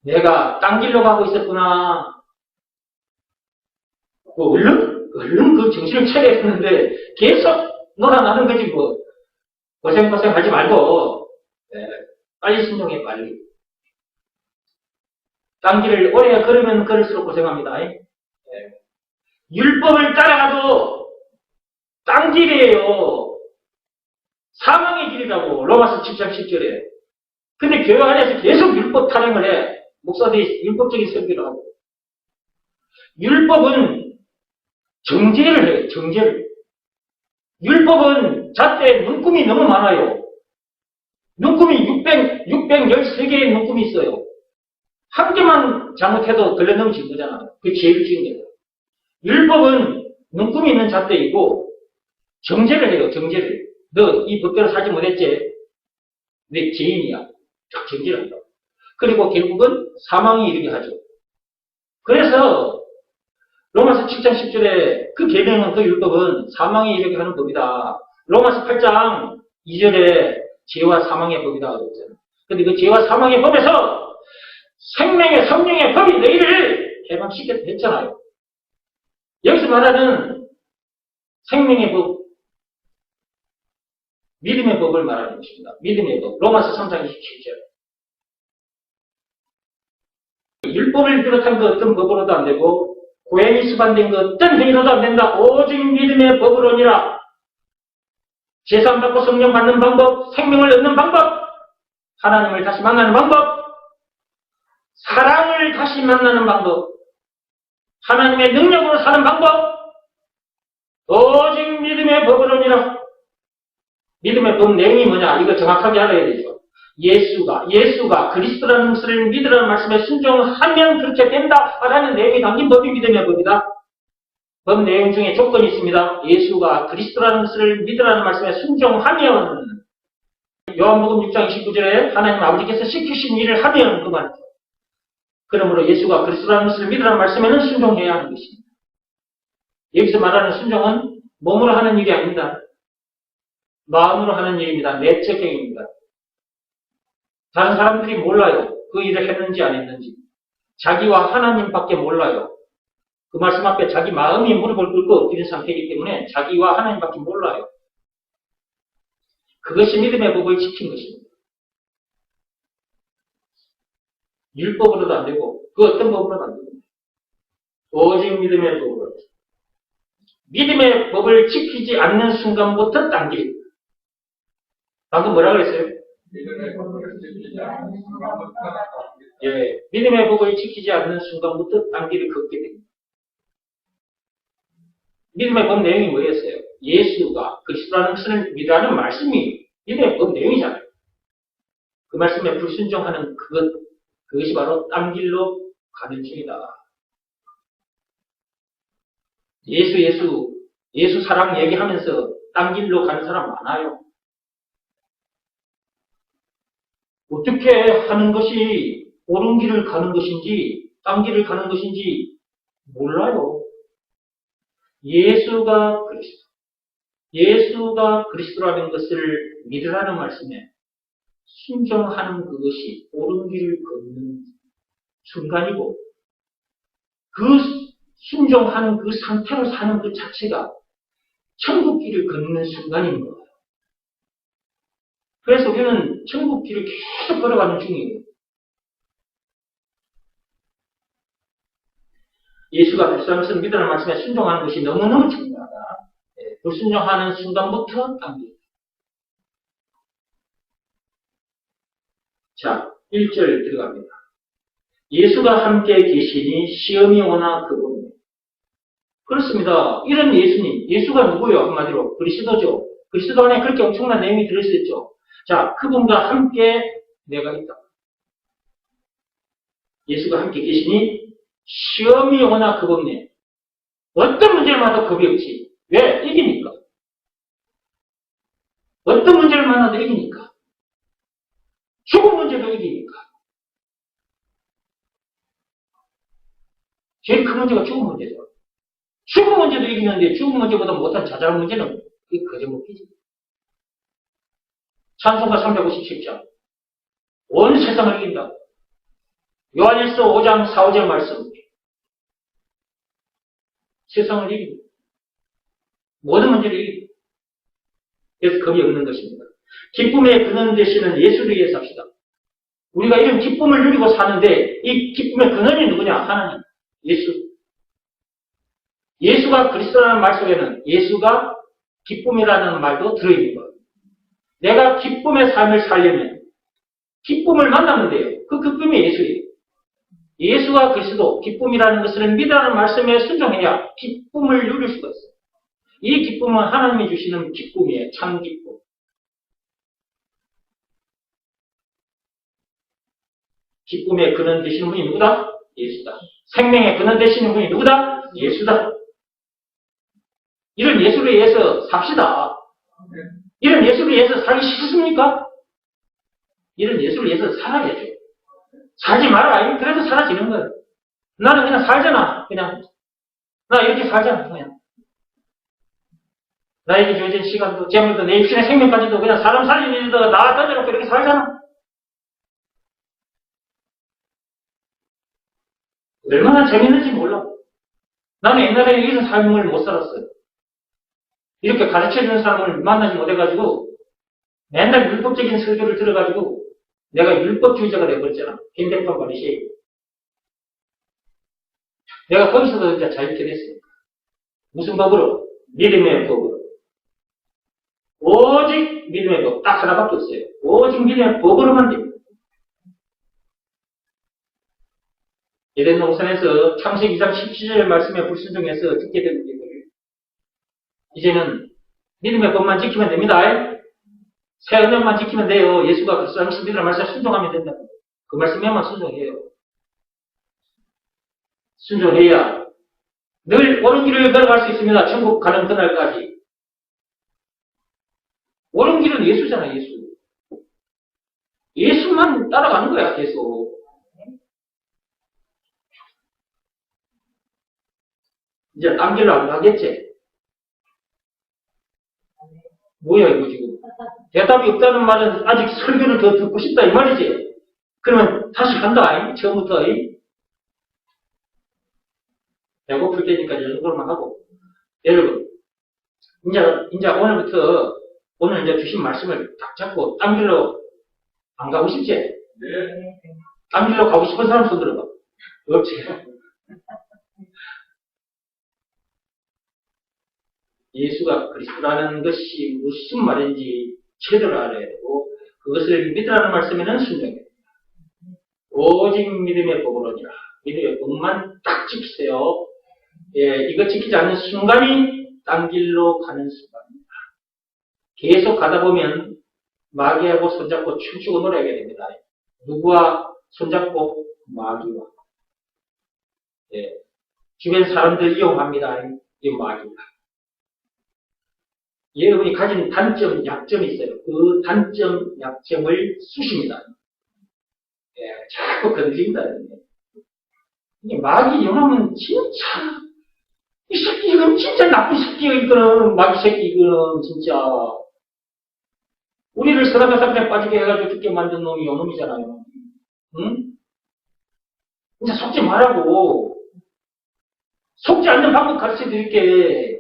내가 딴 길로 가고 있었구나. 얼른 그 정신을 차려야 되는데 계속 놀아나는 거지 뭐. 고생 하지 말고 빨리 순종해 빨리. 딴 길을 오래 걸으면 걸을수록 고생합니다. 율법을 따라가도 딴 길이에요. 사망의 길이라고 로마서 7장 10절에. 근데 교회 안에서 계속 율법 타령을 해. 목사들이 율법적인 설교를 하고. 율법은 정죄를 해요. 정죄를. 율법은 잣대 눈금이 너무 많아요. 눈금이 613개의 눈금이 있어요. 한 개만 잘못해도 걸려넘어진 거잖아요. 그게 죄를 지은 거예요. 율법은 눈금이 있는 잣대이고 정죄를 해요. 정죄를. 너 이 법대로 살지 못했지? 내 죄인이야. 정죄를 한다. 그리고 결국은 사망에 이르게 하죠. 그래서 로마서 7장 10절에 그 계명은 그 율법은 사망에 이르게 하는 법이다. 로마서 8장 2절에 죄와 사망의 법이다. 그랬잖아요. 근데 그 죄와 사망의 법에서 생명의 성령의 법이 너희를 해방시켰다 했잖아요. 여기서 말하는 생명의 법, 믿음의 법을 말하는 것입니다. 믿음의 법. 로마서 3장 27절. 율법을 비롯한 그 어떤 법으로도 안 되고 고행이 수반된 그 어떤 행위로도 안 된다. 오직 믿음의 법으로니라. 제사함 받고 성령 받는 방법, 생명을 얻는 방법, 하나님을 다시 만나는 방법, 사랑을 다시 만나는 방법, 하나님의 능력으로 사는 방법, 오직 믿음의 법으로니라. 믿음의 법 내용이 뭐냐? 이거 정확하게 알아야 되죠. 예수가 그리스도라는 것을 믿으라는 말씀에 순종하면 그렇게 된다. 라는 내용이 담긴 법이 믿음의 법이다. 법 내용 중에 조건이 있습니다. 예수가 그리스도라는 것을 믿으라는 말씀에 순종하면, 요한복음 6장 29절에 하나님 아버지께서 시키신 일을 하면 그 말이죠. 그러므로 예수가 그리스도라는 것을 믿으라는 말씀에는 순종해야 하는 것입니다. 여기서 말하는 순종은 몸으로 하는 일이 아닙니다. 마음으로 하는 일입니다. 내적 행위입니다. 다른 사람들이 몰라요. 그 일을 했는지 안 했는지. 자기와 하나님밖에 몰라요. 그 말씀 앞에 자기 마음이 무릎을 꿇고 엎드린 상태이기 때문에 자기와 하나님밖에 몰라요. 그것이 믿음의 법을 지킨 것입니다. 율법으로도 안 되고 그 어떤 법으로도 안 됩니다. 오직 믿음의 법으로. 믿음의 법을 지키지 않는 순간부터 당길. 방금 뭐라 그랬어요? 예, 믿음의 법을 지키지 않는 순간부터 단계를 걷게 됩니다. 믿음의 법 내용이 뭐였어요? 예수가 그리스도라는 것을 믿으라는 말씀이 믿음의 법 내용이잖아요. 그 말씀에 불순종하는 그것이 바로 딴 길로 가는 중이다. 예수 사랑 얘기하면서 딴 길로 가는 사람 많아요. 어떻게 하는 것이 옳은 길을 가는 것인지 딴 길을 가는 것인지 몰라요. 예수가 그리스도라는 것을 믿으라는 말씀에 순종하는 그것이 옳은 길을 걷는 순간이고 그 순종하는 그 상태로 사는 그 자체가 천국 길을 걷는 순간인 거예요. 그래서 우리는 천국 길을 계속 걸어가는 중이에요. 예수가 그리스도라는 것을 믿으라는 말씀에 순종하는 것이 너무너무 중요하다. 불순종하는 순간부터 당깁니다. 자, 1절 들어갑니다. 예수가 함께 계시니 시험이 오나 그분. 그렇습니다. 이런 예수님, 예수가 누구요? 한마디로 그리스도죠. 그리스도 안에 그렇게 엄청난 내용이 들어있었죠. 자, 그분과 함께 내가 있다. 예수가 함께 계시니 시험이 오나 그분네. 어떤 문제를 만나도 겁이 없지. 왜? 이기니까. 어떤 문제를 만나도 이기니까. 죽은 문제도 이기니까. 제일 큰 문제가 죽음 문제죠. 죽음 문제도 이기는데 죽음 문제보다 못한 자잘한 문제는 그게 거저먹기지. 찬송가 357장. 온 세상을 이긴다. 요한일서 5장 4, 5절 말씀. 세상을 이긴다. 모든 문제를 이긴다. 그래서 겁이 없는 것입니다. 기쁨의 근원 되시는 예수를 위해서 합시다. 우리가 이런 기쁨을 누리고 사는데 이 기쁨의 근원이 누구냐? 하나님. 예수. 예수가 그리스도라는 말 속에는 예수가 기쁨이라는 말도 들어있는 거예요. 내가 기쁨의 삶을 살려면 기쁨을 만나면 돼요. 그 기쁨이 예수예요. 예수가 그리스도, 기쁨이라는 것을 믿으라는 말씀에 순종해야 기쁨을 누릴 수가 있어요. 이 기쁨은 하나님이 주시는 기쁨이에요. 참 기쁨. 기쁨의 근원 되시는 분이 누구다? 예수다. 생명의 근원 되시는 분이 누구다? 예수다. 이런 예수를 위해서 삽시다. 이런 예수를 위해서 살기 싫습니까? 이런 예수를 위해서 살아야죠. 살지 말아라. 그래도 사라지는 거예요. 나는 그냥 살잖아. 그냥. 나 이렇게 살잖아. 그냥. 나에게 주어진 시간도, 재물도, 내 입신의 생명까지도 그냥 사람 살리는 일도 나 던져놓고 이렇게 살잖아. 얼마나 재밌는지 몰라. 나는 옛날에 이런 삶을 못 살았어요. 이렇게 가르쳐주는 사람을 만나지 못해가지고 맨날 율법적인 설교를 들어가지고 내가 율법주의자가 되어버렸잖아. 김백환 바리새인. 내가 거기서도 진짜 자유케 됐어요. 무슨 법으로? 믿음의 법으로. 오직 믿음의 법. 딱 하나밖에 없어요. 오직 믿음의 법으로만 됩니다. 에덴 동산에서 창세기 2장 17절 말씀에 불순종해서 듣게 된 일들. 이제는 믿음의 법만 지키면 됩니다. 새 언약만 지키면 돼요. 예수가 그리스도 하신 믿으라는 말씀에 순종하면 된다. 그 말씀에만 순종해요. 순종해야 늘 옳은 길을 걸어갈 수 있습니다. 천국 가는 그날까지. 옳은 길은 예수잖아, 예수. 예수만 따라가는 거야, 계속. 이제 딴 길로 안 가겠지? 뭐야, 이거 지금. 대답이 없다는 말은 아직 설교를 더 듣고 싶다, 이 말이지? 그러면 다시 간다, 처음부터. 배고플 때니까 이 정도만 하고. 여러분, 이제 오늘부터, 오늘 이제 주신 말씀을 딱 잡고 딴 길로 안 가고 싶지? 네. 딴 길로 가고 싶은 사람 손 들어봐. 없지? 예수가 그리스도라는 것이 무슨 말인지 제대로 알아야 되고 그것을 믿으라는 말씀에는 순종해야 됩니다. 오직 믿음의 법으로니라. 믿음의 법만 딱 지키세요. 예, 이거 지키지 않는 순간이 딴 길로 가는 순간입니다. 계속 가다 보면 마귀하고 손잡고 춤추고 놀아야 됩니다. 누구와 손잡고? 마귀와. 예, 주변 사람들 이용합니다. 이 마귀가. 여러분이 가진 단점, 약점이 있어요. 그 단점, 약점을 쑤십니다. 예, 자꾸 건드립니다. 이게 마귀 이용하면 진짜, 이 새끼, 이건 진짜 나쁜 새끼야, 이거는. 마귀 새끼, 이거는 진짜. 우리를 선악의 삽에 빠지게 해가지고 죽게 만든 놈이 요놈이잖아요. 응? 진짜 속지 말라고. 속지 않는 방법 가르쳐 드릴게.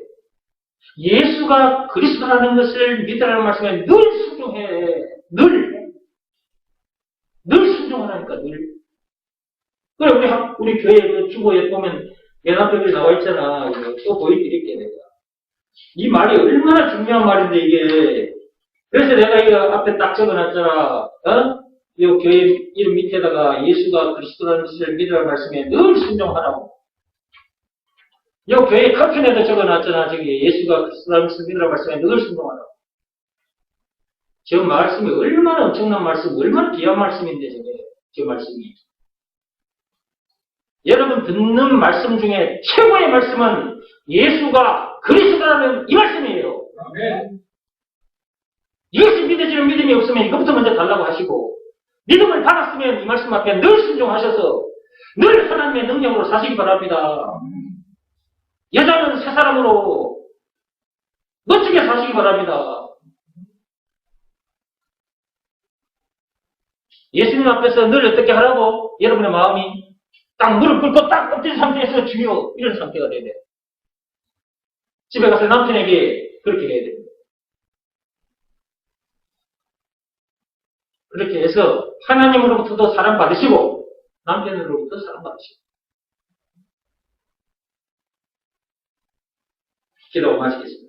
예수가 그리스도라는 것을 믿으라는 말씀에 늘 순종해. 늘 순종하라니까, 늘. 그래, 우리 교회 그 주보에 보면 연합회에 나와 있잖아. 또 보여드릴게, 내가. 이 말이 얼마나 중요한 말인데, 이게. 그래서 내가 이거 앞에 딱 적어놨잖아. 이 교회 이름 밑에다가 예수가 그리스도라는 것을 믿으라는 말씀에 늘 순종하라고. 이 교회 카편에도 적어놨잖아. 저기 예수가 그리스도라는 것을 믿으라는 말씀에 늘 순종하라고. 저 말씀이 얼마나 엄청난 말씀, 얼마나 귀한 말씀인데, 저 말씀이. 여러분 듣는 말씀 중에 최고의 말씀은 예수가 그리스도라는 이 말씀이에요. 아멘. 이것이 믿어지는 믿음이 없으면 이것부터 먼저 달라고 하시고 믿음을 받았으면 이 말씀 앞에 늘 순종하셔서 늘 하나님의 능력으로 사시기 바랍니다. 여자는 새 사람으로 멋지게 사시기 바랍니다. 예수님 앞에서 늘 어떻게 하라고? 여러분의 마음이 딱 무릎 꿇고 딱 엎드린 상태에서 주여 이런 상태가 돼야 돼요. 집에 가서 남편에게 그렇게 해야 됩니다. 그렇게 해서 하나님으로부터도 사랑받으시고 남편으로부터 사랑받으시고 기도 마치겠습니다.